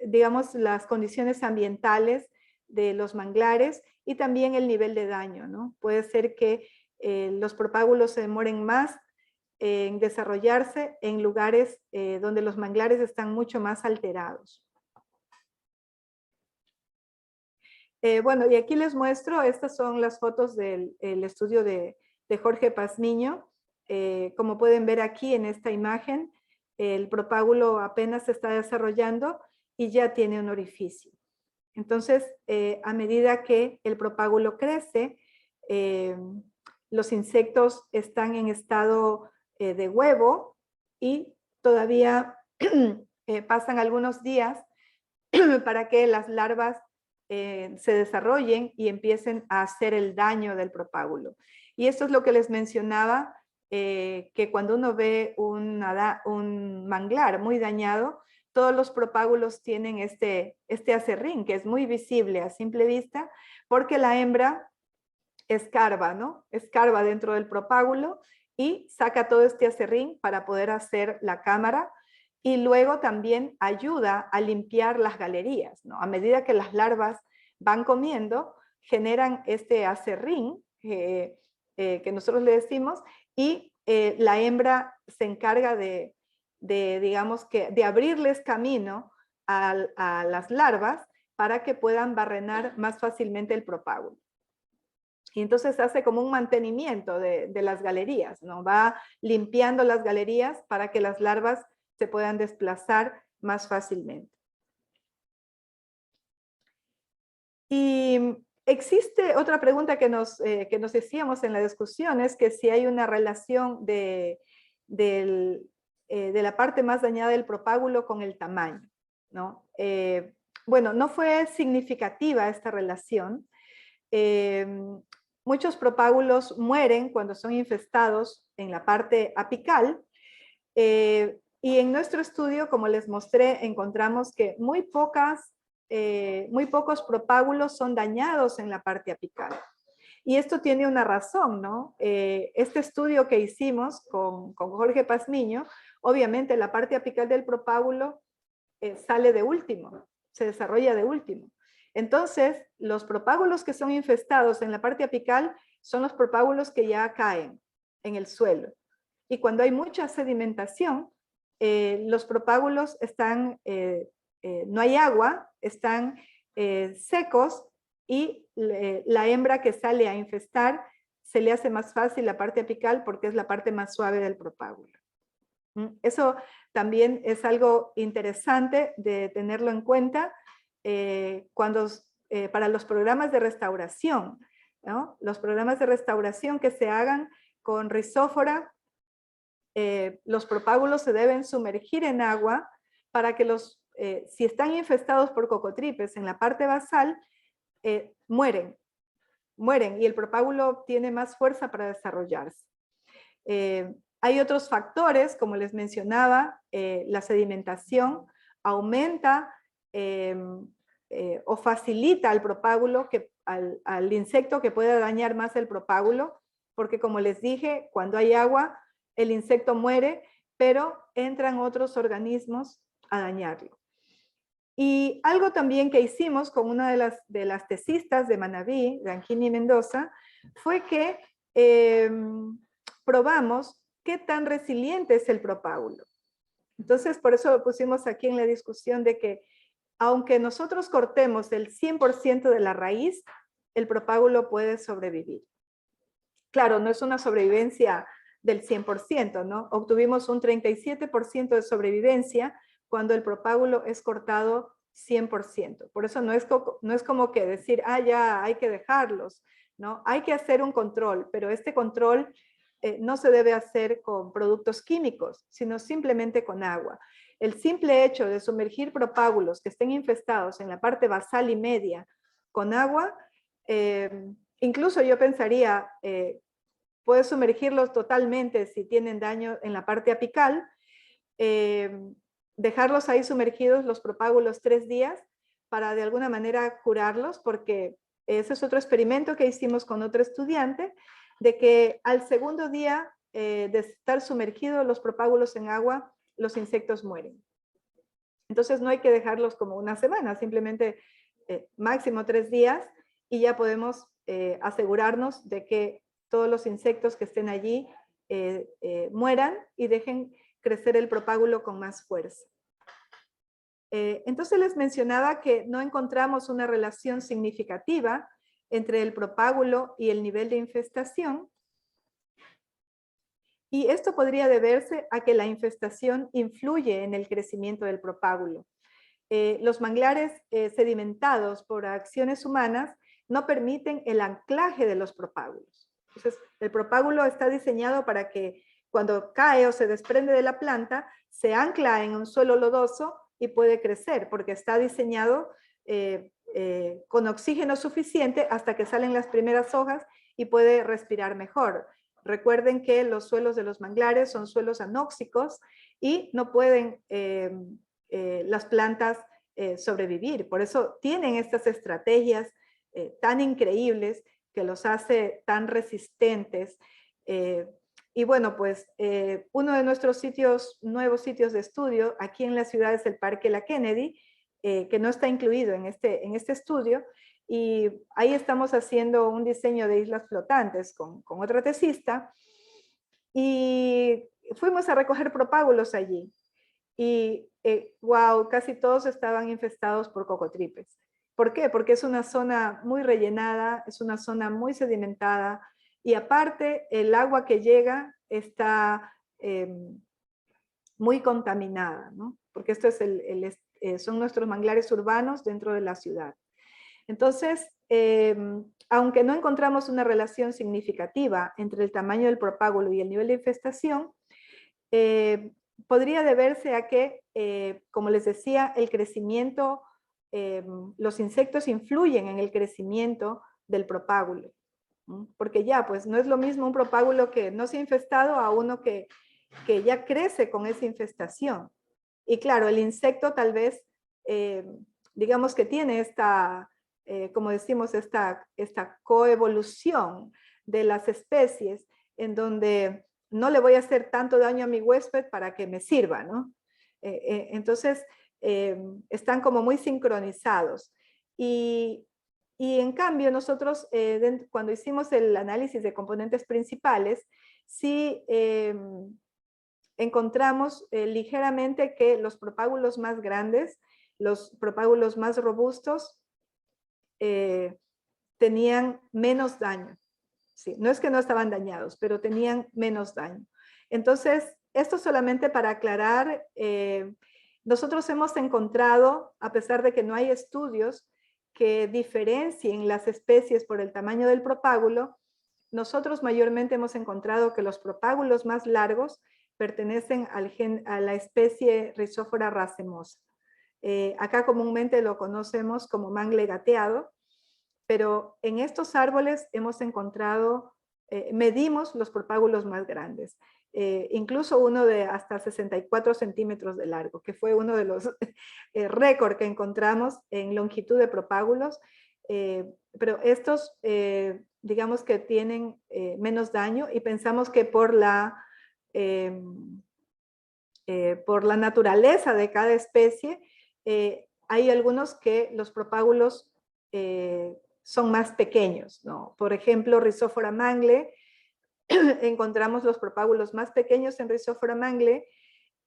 digamos, las condiciones ambientales de los manglares y también el nivel de daño, ¿no? Puede ser que los propágulos se demoren más en desarrollarse en lugares donde los manglares están mucho más alterados. Bueno, y aquí les muestro, estas son las fotos del estudio de Jorge Pazmiño. Como pueden ver aquí en esta imagen, el propágulo apenas se está desarrollando y ya tiene un orificio. Entonces, a medida que el propágulo crece, los insectos están en estado de huevo y todavía pasan algunos días para que las larvas se desarrollen y empiecen a hacer el daño del propágulo. Y esto es lo que les mencionaba, que cuando uno ve un manglar muy dañado, todos los propágulos tienen este aserrín, que es muy visible a simple vista, porque la hembra escarba, ¿no? Escarba dentro del propágulo y saca todo este aserrín para poder hacer la cámara, y luego también ayuda a limpiar las galerías, ¿no? A medida que las larvas van comiendo, generan este aserrín, que nosotros le decimos, y la hembra se encarga digamos que, de abrirles camino a las larvas para que puedan barrenar más fácilmente el propágulo. Y entonces hace como un mantenimiento de las galerías, ¿no? Va limpiando las galerías para que las larvas se puedan desplazar más fácilmente. Y existe otra pregunta que nos decíamos en la discusión, es que si hay una relación de la parte más dañada del propágulo con el tamaño, ¿no? Bueno, no fue significativa esta relación. Muchos propágulos mueren cuando son infestados en la parte apical, y en nuestro estudio, como les mostré, encontramos que muy pocos propágulos son dañados en la parte apical. Y esto tiene una razón, ¿no? Este estudio que hicimos con Jorge Pazmiño, obviamente la parte apical del propágulo sale de último, se desarrolla de último. Entonces, los propágulos que son infestados en la parte apical son los propágulos que ya caen en el suelo. Y cuando hay mucha sedimentación, los propágulos están, no hay agua, están secos, y la hembra que sale a infestar se le hace más fácil la parte apical porque es la parte más suave del propágulo. Eso también es algo interesante de tenerlo en cuenta para los programas de restauración, ¿no? Los programas de restauración que se hagan con rizófora, los propágulos se deben sumergir en agua para que si están infestados por cocotripes en la parte basal, mueren y el propágulo tiene más fuerza para desarrollarse. Hay otros factores, como les mencionaba, la sedimentación aumenta o facilita al propágulo, al insecto que pueda dañar más el propágulo, porque como les dije, cuando hay agua, el insecto muere, pero entran otros organismos a dañarlo. Y algo también que hicimos con una de las tesistas de Manabí, de Angini Mendoza, fue que probamos qué tan resiliente es el propágulo. Entonces, por eso lo pusimos aquí en la discusión de que aunque nosotros cortemos el 100% de la raíz, el propágulo puede sobrevivir. Claro, no es una sobrevivencia del 100%, ¿no? Obtuvimos un 37% de sobrevivencia cuando el propágulo es cortado 100%. Por eso no es como que decir, ya hay que dejarlos, ¿no? Hay que hacer un control, pero este control no se debe hacer con productos químicos, sino simplemente con agua. El simple hecho de sumergir propágulos que estén infestados en la parte basal y media con agua, incluso yo pensaría, puedes sumergirlos totalmente si tienen daño en la parte apical, dejarlos ahí sumergidos los propágulos 3 días para de alguna manera curarlos, porque ese es otro experimento que hicimos con otro estudiante, de que al segundo día de estar sumergidos los propágulos en agua, los insectos mueren. Entonces no hay que dejarlos como una semana, simplemente máximo 3 días, y ya podemos asegurarnos de que todos los insectos que estén allí mueran y dejen crecer el propágulo con más fuerza. Entonces les mencionaba que no encontramos una relación significativa entre el propágulo y el nivel de infestación. Y esto podría deberse a que la infestación influye en el crecimiento del propágulo. Los manglares sedimentados por acciones humanas no permiten el anclaje de los propágulos. Entonces, el propágulo está diseñado para que cuando cae o se desprende de la planta, se ancla en un suelo lodoso y puede crecer, porque está diseñado con oxígeno suficiente hasta que salen las primeras hojas y puede respirar mejor. Recuerden que los suelos de los manglares son suelos anóxicos y no pueden las plantas sobrevivir. Por eso tienen estas estrategias tan increíbles que los hace tan resistentes. Y bueno, pues uno de nuestros nuevos sitios de estudio aquí en la ciudad es el Parque La Kennedy, que no está incluido en este estudio, y ahí estamos haciendo un diseño de islas flotantes con otra tesista, y fuimos a recoger propágulos allí, y wow, casi todos estaban infestados por cocotripes. ¿Por qué? Porque es una zona muy rellenada, es una zona muy sedimentada, y aparte el agua que llega está muy contaminada, ¿no? Porque esto es son nuestros manglares urbanos dentro de la ciudad. Entonces, aunque no encontramos una relación significativa entre el tamaño del propágulo y el nivel de infestación, podría deberse a que, como les decía, el crecimiento, los insectos influyen en el crecimiento del propágulo, ¿no? Porque ya, pues no es lo mismo un propágulo que no se ha infestado a uno que ya crece con esa infestación. Y claro, el insecto tal vez, digamos que tiene esta, como decimos, esta coevolución de las especies, en donde no le voy a hacer tanto daño a mi huésped para que me sirva, ¿no? Entonces, están como muy sincronizados. Y en cambio nosotros cuando hicimos el análisis de componentes principales, sí encontramos ligeramente que los propágulos más grandes, los propágulos más robustos, tenían menos daño. Sí, no es que no estaban dañados, pero tenían menos daño. Entonces, esto solamente para aclarar, nosotros hemos encontrado, a pesar de que no hay estudios que diferencien las especies por el tamaño del propágulo, nosotros mayormente hemos encontrado que los propágulos más largos pertenecen a la especie Rhizophora racemosa. Acá comúnmente lo conocemos como mangle gateado, pero en estos árboles hemos encontrado, medimos los propágulos más grandes, incluso uno de hasta 64 centímetros de largo, que fue uno de los récords que encontramos en longitud de propágulos, pero estos digamos que tienen menos daño y pensamos que por la naturaleza de cada especie, hay algunos que los propágulos son más pequeños, ¿no? Por ejemplo, Rhizophora mangle, encontramos los propágulos más pequeños en Rhizophora mangle,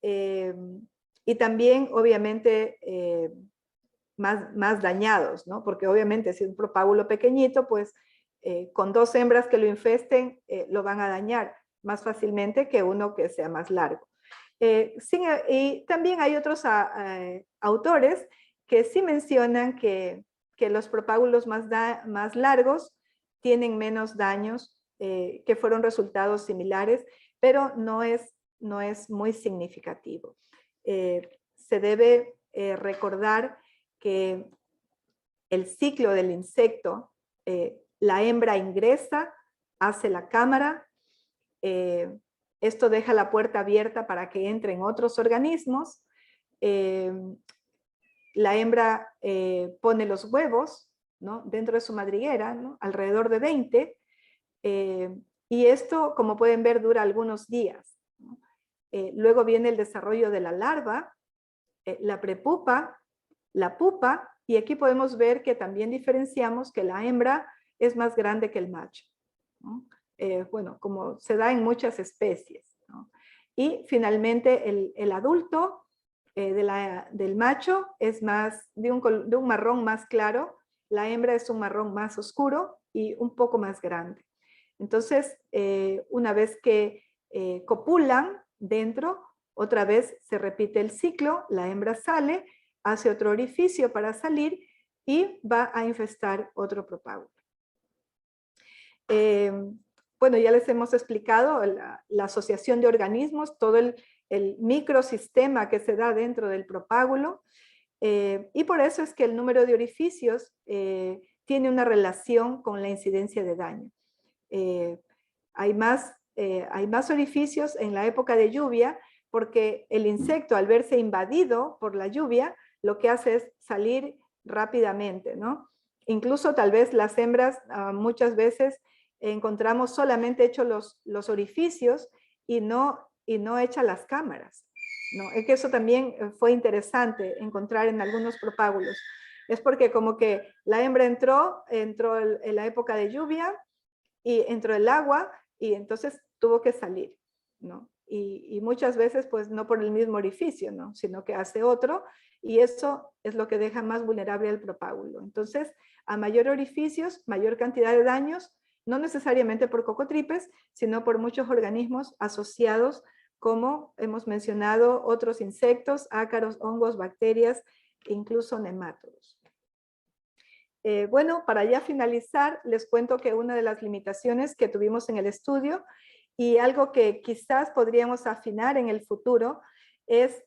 y también, obviamente, más dañados, ¿no? Porque obviamente si es un propágulo pequeñito, pues con dos hembras que lo infesten, lo van a dañar más fácilmente que uno que sea más largo. Y también hay otros autores que sí mencionan que los propágulos más largos tienen menos daños, que fueron resultados similares, pero no es muy significativo. Se debe recordar que el ciclo del insecto, la hembra ingresa, hace la cámara, esto deja la puerta abierta para que entren otros organismos, la hembra pone los huevos, ¿no?, dentro de su madriguera, ¿no?, alrededor de 20, y esto, como pueden ver, dura algunos días, ¿no? Luego viene el desarrollo de la larva, la prepupa, la pupa, y aquí podemos ver que también diferenciamos que la hembra es más grande que el macho, ¿no? Bueno, como se da en muchas especies, ¿no? Y finalmente el adulto del macho es más de un marrón más claro, la hembra es un marrón más oscuro y un poco más grande. Entonces, una vez que copulan dentro, otra vez se repite el ciclo, la hembra sale, hace otro orificio para salir y va a infestar otro propágulo. Bueno, ya les hemos explicado la asociación de organismos, todo el microsistema que se da dentro del propágulo, y por eso es que el número de orificios tiene una relación con la incidencia de daño. Hay más orificios en la época de lluvia porque el insecto, al verse invadido por la lluvia, lo que hace es salir rápidamente, ¿no? Incluso tal vez las hembras muchas veces encontramos solamente hechos los orificios y no hechas las cámaras, ¿no? Es que eso también fue interesante encontrar en algunos propágulos. Es porque como que la hembra entró en la época de lluvia y entró el agua y entonces tuvo que salir, ¿no? Y muchas veces pues no por el mismo orificio, ¿no?, sino que hace otro, y eso es lo que deja más vulnerable al propágulo. Entonces, a mayor orificios, mayor cantidad de daños, no necesariamente por cocotripes, sino por muchos organismos asociados, como hemos mencionado, otros insectos, ácaros, hongos, bacterias, e incluso nemátodos. Bueno, para ya finalizar, les cuento que una de las limitaciones que tuvimos en el estudio y algo que quizás podríamos afinar en el futuro es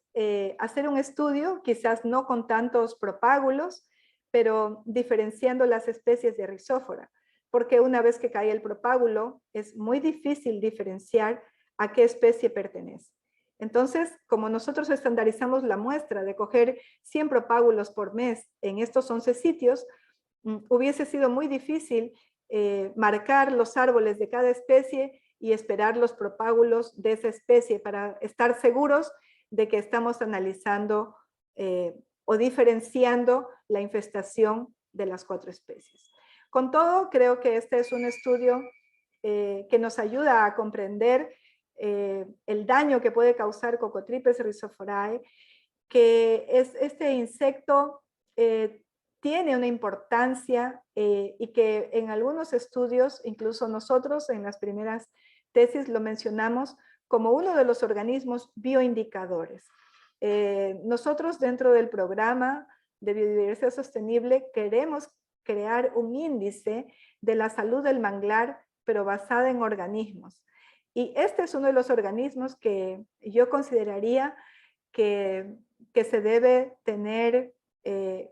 hacer un estudio, quizás no con tantos propágulos, pero diferenciando las especies de Rhizóphora, porque una vez que cae el propágulo es muy difícil diferenciar a qué especie pertenece. Entonces, como nosotros estandarizamos la muestra de coger 100 propágulos por mes en estos 11 sitios, hubiese sido muy difícil marcar los árboles de cada especie y esperar los propágulos de esa especie para estar seguros de que estamos analizando o diferenciando la infestación de las 4 especies. Con todo, creo que este es un estudio que nos ayuda a comprender el daño que puede causar Cocotripes rhizophoriae, que este insecto tiene una importancia y que en algunos estudios, incluso nosotros en las primeras tesis lo mencionamos como uno de los organismos bioindicadores. Nosotros dentro del programa de biodiversidad sostenible queremos crear un índice de la salud del manglar, pero basada en organismos. Y este es uno de los organismos que yo consideraría que se debe tener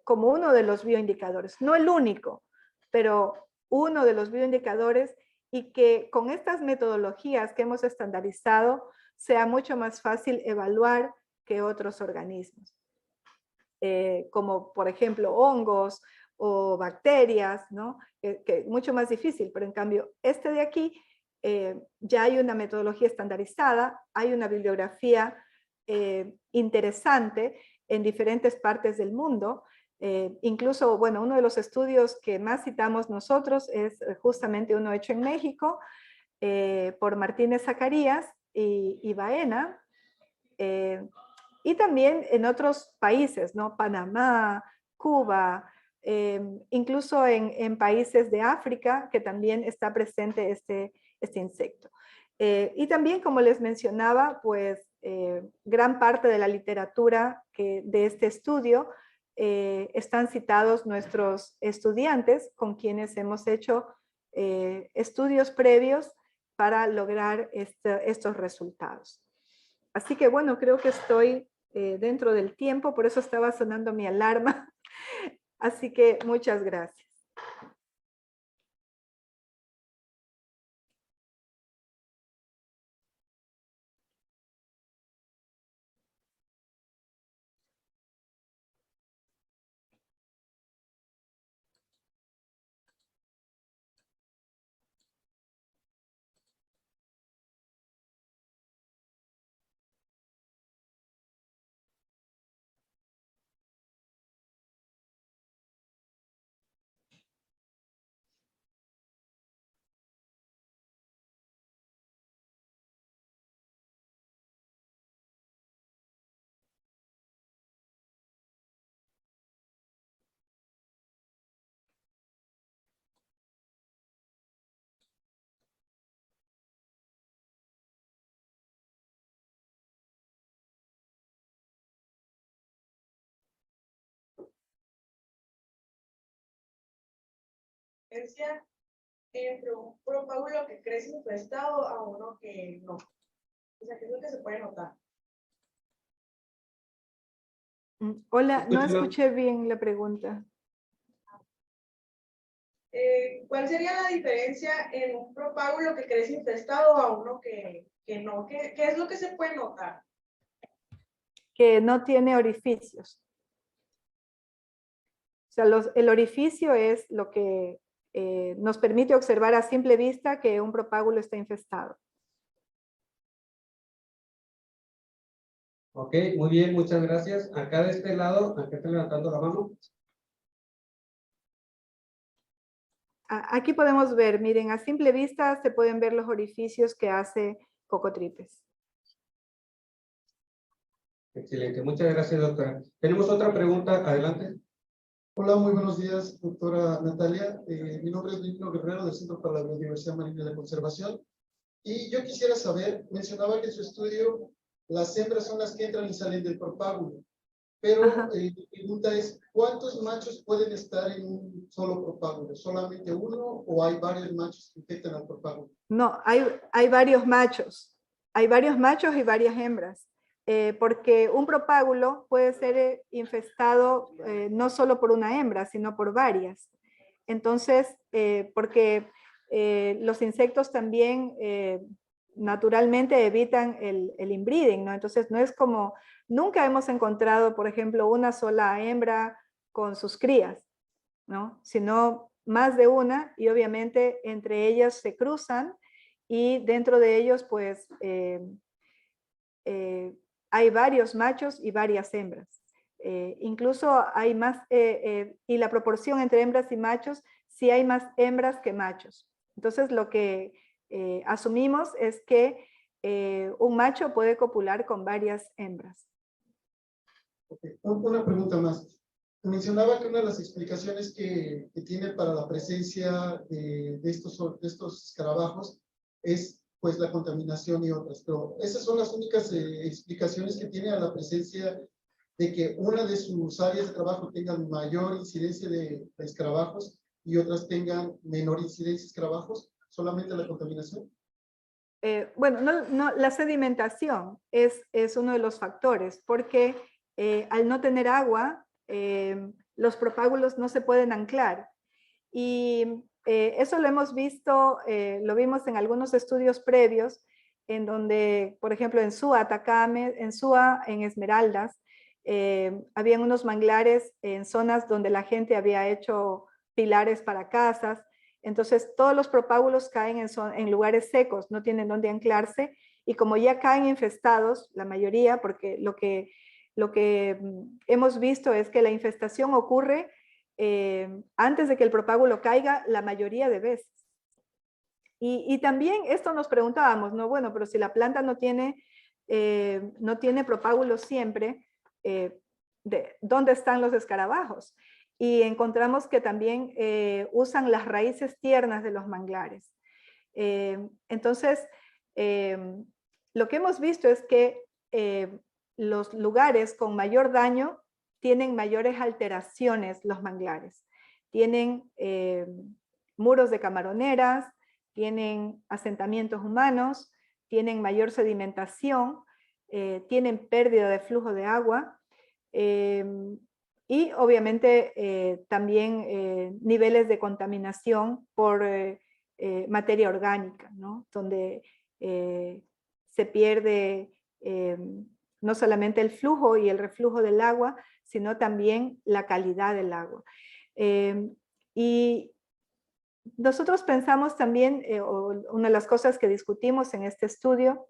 como uno de los bioindicadores. No el único, pero uno de los bioindicadores, y que con estas metodologías que hemos estandarizado sea mucho más fácil evaluar que otros organismos. Como por ejemplo hongos o bacterias, ¿no? Que es mucho más difícil, pero en cambio este de aquí ya hay una metodología estandarizada, hay una bibliografía interesante en diferentes partes del mundo. Incluso, bueno, uno de los estudios que más citamos nosotros es justamente uno hecho en México por Martínez Zacarías y Baena, y también en otros países, ¿no? Panamá, Cuba, incluso en países de África, que también está presente este insecto. Y también, como les mencionaba, pues gran parte de la literatura de este estudio están citados nuestros estudiantes con quienes hemos hecho estudios previos para lograr estos resultados. Así que bueno, creo que estoy dentro del tiempo, por eso estaba sonando mi alarma. Así que muchas gracias. Entre un propágulo que crece infestado a uno que no. O sea, ¿qué es lo que se puede notar? Hola, no escuché bien la pregunta. ¿Cuál sería la diferencia en un propágulo que crece infestado a uno que no? ¿Qué es lo que se puede notar? Que no tiene orificios. O sea, el orificio es lo que nos permite observar a simple vista que un propágulo está infestado. Ok, muy bien, muchas gracias. Acá de este lado, acá está levantando la mano. Aquí podemos ver, miren, a simple vista se pueden ver los orificios que hace Cocotripes. Excelente, muchas gracias, doctora. Tenemos otra pregunta, adelante. Hola, muy buenos días, doctora Natalia. Mi nombre es Lino Guerrero, del Centro para la Biodiversidad Marina y la Conservación. Y yo quisiera saber, mencionaba que en su estudio las hembras son las que entran y salen del propágulo. Pero mi pregunta es, ¿cuántos machos pueden estar en un solo propágulo? ¿Solamente uno o hay varios machos que infectan al propágulo? No, hay varios machos. Hay varios machos y varias hembras. Porque un propágulo puede ser infestado no solo por una hembra, sino por varias. Entonces, porque los insectos también naturalmente evitan el inbreeding, ¿no? Entonces, no es como, nunca hemos encontrado, por ejemplo, una sola hembra con sus crías, ¿no? Sino más de una, y obviamente entre ellas se cruzan, y dentro de ellos, pues, hay varios machos y varias hembras. Incluso hay más, y la proporción entre hembras y machos, sí hay más hembras que machos. Entonces lo que asumimos es que un macho puede copular con varias hembras. Okay. Una pregunta más. Mencionaba que una de las explicaciones que tiene para la presencia de estos escarabajos es pues la contaminación y otras, pero esas son las únicas explicaciones que tiene a la presencia de que una de sus áreas de trabajo tenga mayor incidencia de escarabajos y otras tengan menor incidencia de escarabajos, solamente la contaminación. Bueno, la sedimentación es uno de los factores, porque al no tener agua, los propágulos no se pueden anclar. Y eso lo hemos visto, lo vimos en algunos estudios previos, en donde, por ejemplo, en Suá, Atacame, en Suá, en Esmeraldas, habían unos manglares en zonas donde la gente había hecho pilares para casas. Entonces, todos los propágulos caen en lugares secos, no tienen dónde anclarse, y como ya caen infestados, la mayoría, porque lo que hemos visto es que la infestación ocurre antes de que el propágulo caiga la mayoría de veces. Y también esto nos preguntábamos, ¿no? Bueno, pero si la planta no tiene propágulos siempre, ¿dónde están los escarabajos? Y encontramos que también usan las raíces tiernas de los manglares. Entonces, lo que hemos visto es que los lugares con mayor daño tienen mayores alteraciones los manglares. Tienen muros de camaroneras, tienen asentamientos humanos, tienen mayor sedimentación, tienen pérdida de flujo de agua, y obviamente también niveles de contaminación por materia orgánica, ¿no? Donde se pierde no solamente el flujo y el reflujo del agua, sino también la calidad del agua. Y nosotros pensamos también, una de las cosas que discutimos en este estudio,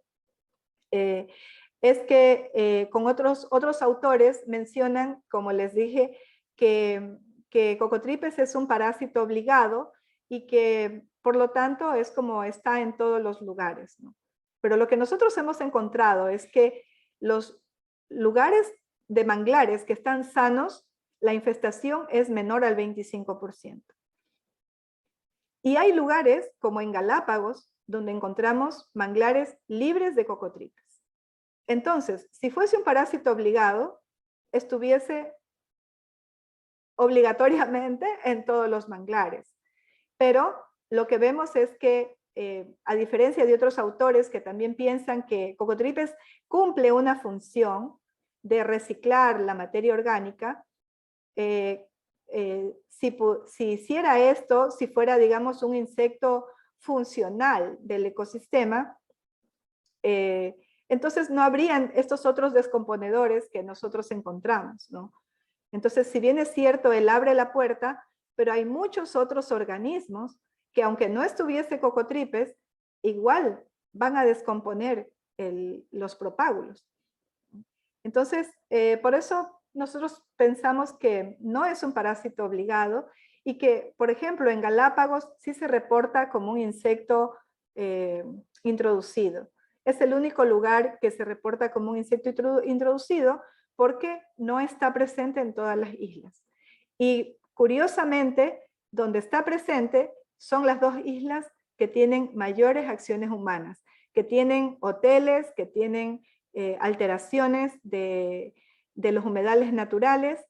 es que con otros autores mencionan, como les dije, que Cocotripes es un parásito obligado y que por lo tanto es como está en todos los lugares, ¿no? Pero lo que nosotros hemos encontrado es que los lugares de manglares que están sanos, la infestación es menor al 25%. Y hay lugares, como en Galápagos, donde encontramos manglares libres de cocotripes. Entonces, si fuese un parásito obligado, estuviese obligatoriamente en todos los manglares. Pero lo que vemos es que, a diferencia de otros autores que también piensan que Cocotripes cumple una función de reciclar la materia orgánica, si hiciera esto, si fuera, digamos, un insecto funcional del ecosistema, entonces no habrían estos otros descomponedores que nosotros encontramos, ¿no? Entonces, si bien es cierto, él abre la puerta, pero hay muchos otros organismos que, aunque no estuviese Cocotripes, igual van a descomponer los propágulos. Entonces, por eso nosotros pensamos que no es un parásito obligado y que, por ejemplo, en Galápagos sí se reporta como un insecto introducido. Es el único lugar que se reporta como un insecto introducido porque no está presente en todas las islas. Y curiosamente, donde está presente son las dos islas que tienen mayores acciones humanas, que tienen hoteles, que tienen alteraciones de los humedales naturales,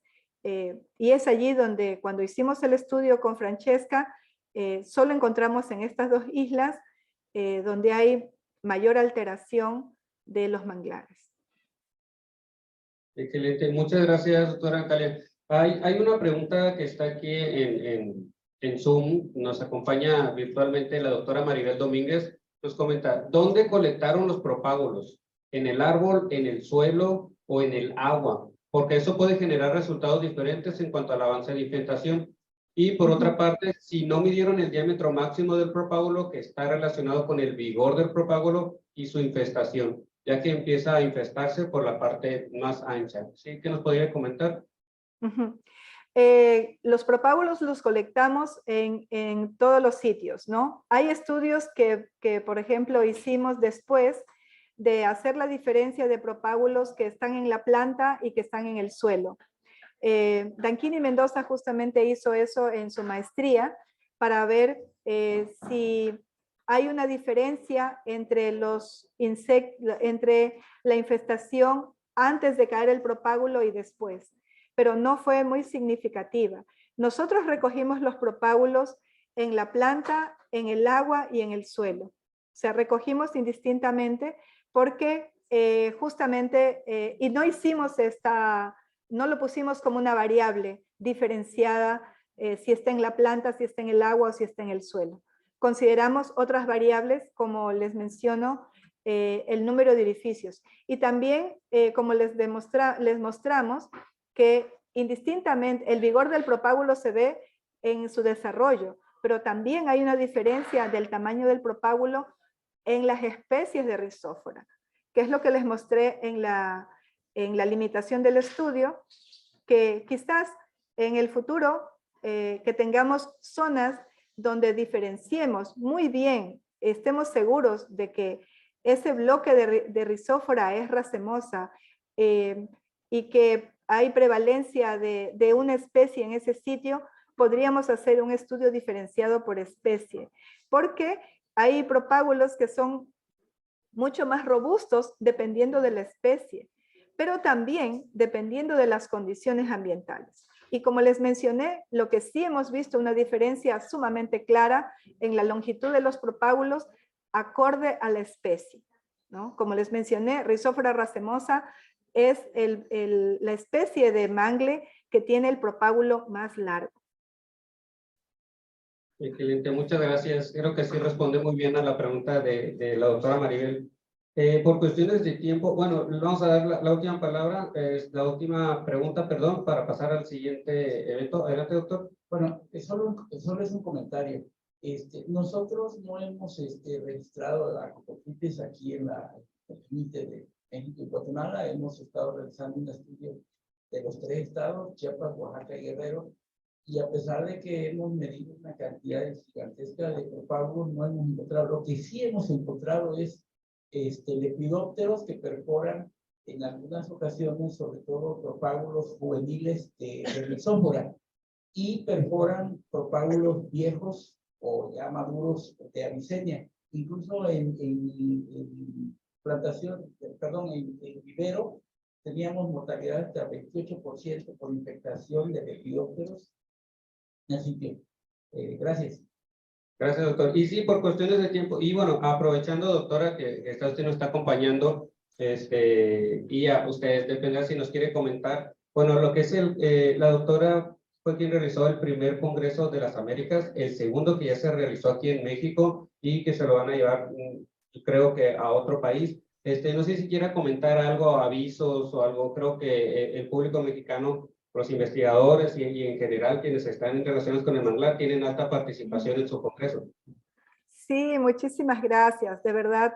y es allí donde cuando hicimos el estudio con Francesca, solo encontramos en estas dos islas donde hay mayor alteración de los manglares. Excelente, muchas gracias, doctora Natalia. Hay una pregunta que está aquí en Zoom, nos acompaña virtualmente la doctora Maribel Domínguez, nos comenta, ¿dónde colectaron los propágulos? ¿En el árbol, en el suelo o en el agua? Porque eso puede generar resultados diferentes en cuanto al avance de infestación. Y por otra parte, si no midieron el diámetro máximo del propágulo, que está relacionado con el vigor del propágulo y su infestación. ya que empieza a infestarse por la parte más ancha. ¿Sí? ¿Qué nos podría comentar? Ujú. Los propágulos los colectamos en todos los sitios, ¿no? Hay estudios que, por ejemplo, hicimos después de hacer la diferencia de propágulos que están en la planta y que están en el suelo. Danquini Mendoza justamente hizo eso en su maestría para ver si hay una diferencia entre los insectos, entre la infestación antes de caer el propágulo y después, pero no fue muy significativa. Nosotros recogimos los propágulos en la planta, en el agua y en el suelo. O sea, recogimos indistintamente porque justamente, y no hicimos no lo pusimos como una variable diferenciada, si está en la planta, si está en el agua o si está en el suelo. Consideramos otras variables, como les menciono, el número de orificios. Y también, como les mostramos, que indistintamente el vigor del propágulo se ve en su desarrollo, pero también hay una diferencia del tamaño del propágulo en las especies de Rhizophyra, que es lo que les mostré en la limitación del estudio, que quizás en el futuro que tengamos zonas donde diferenciemos muy bien, estemos seguros de que ese bloque de Rhizophyra es racemosa y que hay prevalencia de una especie en ese sitio, podríamos hacer un estudio diferenciado por especie, porque hay propágulos que son mucho más robustos dependiendo de la especie, pero también dependiendo de las condiciones ambientales. Y como les mencioné, lo que sí hemos visto una diferencia sumamente clara en la longitud de los propágulos acorde a la especie, ¿no? Como les mencioné, Rhizophyra racemosa es la especie de mangle que tiene el propágulo más largo. Excelente, muchas gracias. Creo que sí responde muy bien a la pregunta de la doctora Maribel. Por cuestiones de tiempo, bueno, vamos a dar la última palabra, la última pregunta, perdón, para pasar al siguiente evento. Adelante, doctor. Bueno, solo es un comentario. Nosotros no hemos registrado la cocotitis aquí en el límite de México y Guatemala. Hemos estado realizando un estudio de los 3 estados, Chiapas, Oaxaca y Guerrero, y a pesar de que hemos medido una cantidad gigantesca de propágulos, no hemos encontrado. Lo que sí hemos encontrado es lepidópteros que perforan en algunas ocasiones, sobre todo propágulos juveniles de Rhizophyra, y perforan propágulos viejos o ya maduros de Avicennia. Incluso en plantación, perdón, en vivero, teníamos mortalidad hasta 28% por infectación de lepidópteros. Así que, gracias. Gracias, doctor. Y sí, por cuestiones de tiempo, y bueno, aprovechando, doctora, que usted nos está acompañando, y a usted depende si nos quiere comentar, bueno, lo que es la doctora fue quien realizó el primer Congreso de las Américas, el segundo que ya se realizó aquí en México y que se lo van a llevar, creo que a otro país. No sé si quiera comentar algo, avisos o algo, creo que el público mexicano, los investigadores y en general quienes están en relaciones con el manglar tienen alta participación en su congreso. Sí, muchísimas gracias. De verdad,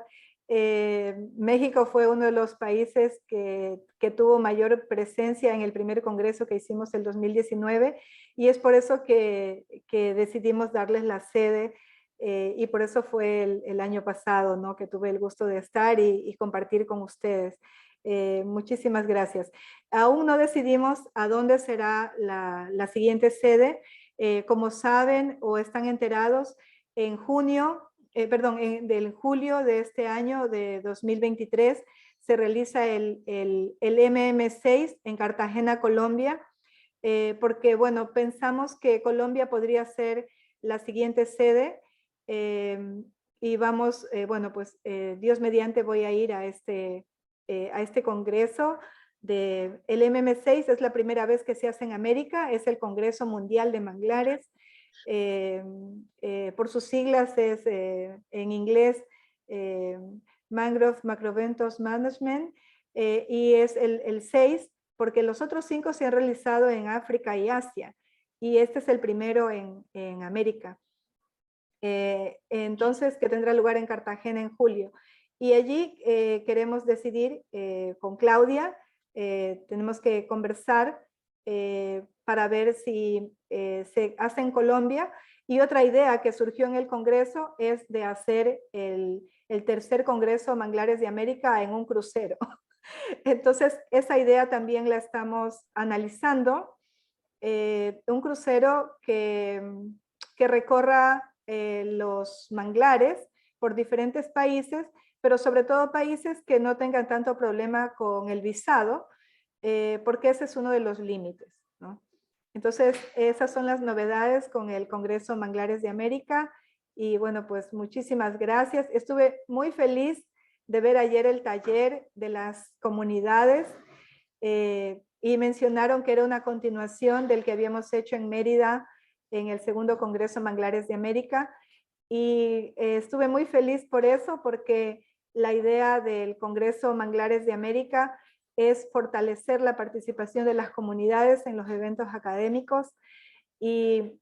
México fue uno de los países que tuvo mayor presencia en el primer congreso que hicimos el 2019 y es por eso que decidimos darles la sede y por eso fue el año pasado, ¿no? Que tuve el gusto de estar y compartir con ustedes. Muchísimas gracias. Aún no decidimos a dónde será la siguiente sede. Como saben o están enterados, en junio, del julio de este año de 2023 se realiza el MM6 en Cartagena, Colombia, porque bueno, pensamos que Colombia podría ser la siguiente sede y vamos, bueno, pues Dios mediante voy a ir a este congreso. El MM6 es la primera vez que se hace en América, es el Congreso Mundial de Manglares. Por sus siglas es en inglés Mangrove Macroventus Management y es el 6 porque los otros 5 se han realizado en África y Asia y este es el primero en América. Entonces, que tendrá lugar en Cartagena en julio. Y allí queremos decidir con Claudia, tenemos que conversar para ver si se hace en Colombia. Y otra idea que surgió en el Congreso es de hacer el tercer Congreso Manglares de América en un crucero. Entonces, esa idea también la estamos analizando. Un crucero que recorra los manglares por diferentes países, pero sobre todo países que no tengan tanto problema con el visado, porque ese es uno de los límites, ¿no? Entonces, esas son las novedades con el Congreso Manglares de América. Y bueno, pues muchísimas gracias. Estuve muy feliz de ver ayer el taller de las comunidades y mencionaron que era una continuación del que habíamos hecho en Mérida en el segundo Congreso Manglares de América. Y estuve muy feliz por eso, porque la idea del Congreso Manglares de América es fortalecer la participación de las comunidades en los eventos académicos y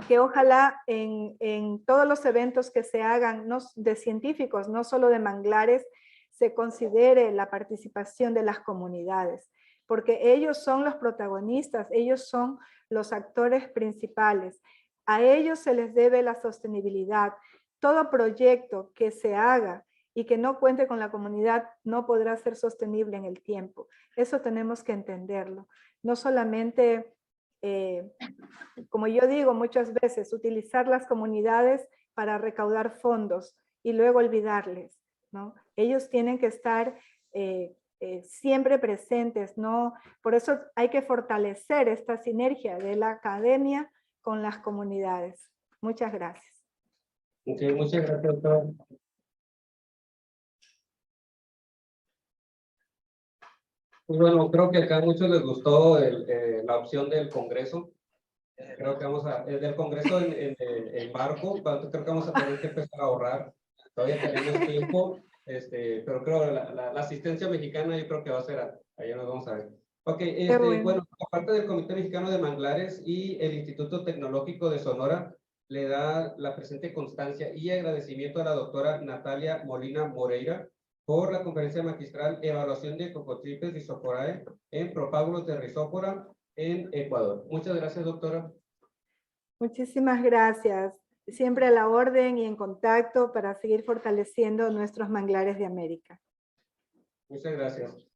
que ojalá en todos los eventos que se hagan de científicos, no solo de manglares, se considere la participación de las comunidades, porque ellos son los protagonistas, ellos son los actores principales. A ellos se les debe la sostenibilidad. Todo proyecto que se haga y que no cuente con la comunidad no podrá ser sostenible en el tiempo. Eso tenemos que entenderlo. No solamente, como yo digo muchas veces, utilizar las comunidades para recaudar fondos y luego olvidarles, ¿no? Ellos tienen que estar siempre presentes, ¿no? Por eso hay que fortalecer esta sinergia de la academia con las comunidades. Muchas gracias. Okay, muchas gracias, doctora. Pues bueno, creo que acá a muchos les gustó la opción del Congreso. Creo que del Congreso en marco, creo que vamos a tener que empezar a ahorrar. Todavía tenemos tiempo, pero creo la asistencia mexicana yo creo que va a ser, allá nos vamos a ver. Ok, bueno, aparte del Comité Mexicano de Manglares y el Instituto Tecnológico de Sonora, le da la presente constancia y agradecimiento a la doctora Natalia Molina Moreira por la conferencia magistral Evaluación de Cocotripes Rhizoporae en propágulos de Rhizopora en Ecuador. Muchas gracias, doctora. Muchísimas gracias. Siempre a la orden y en contacto para seguir fortaleciendo nuestros manglares de América. Muchas gracias.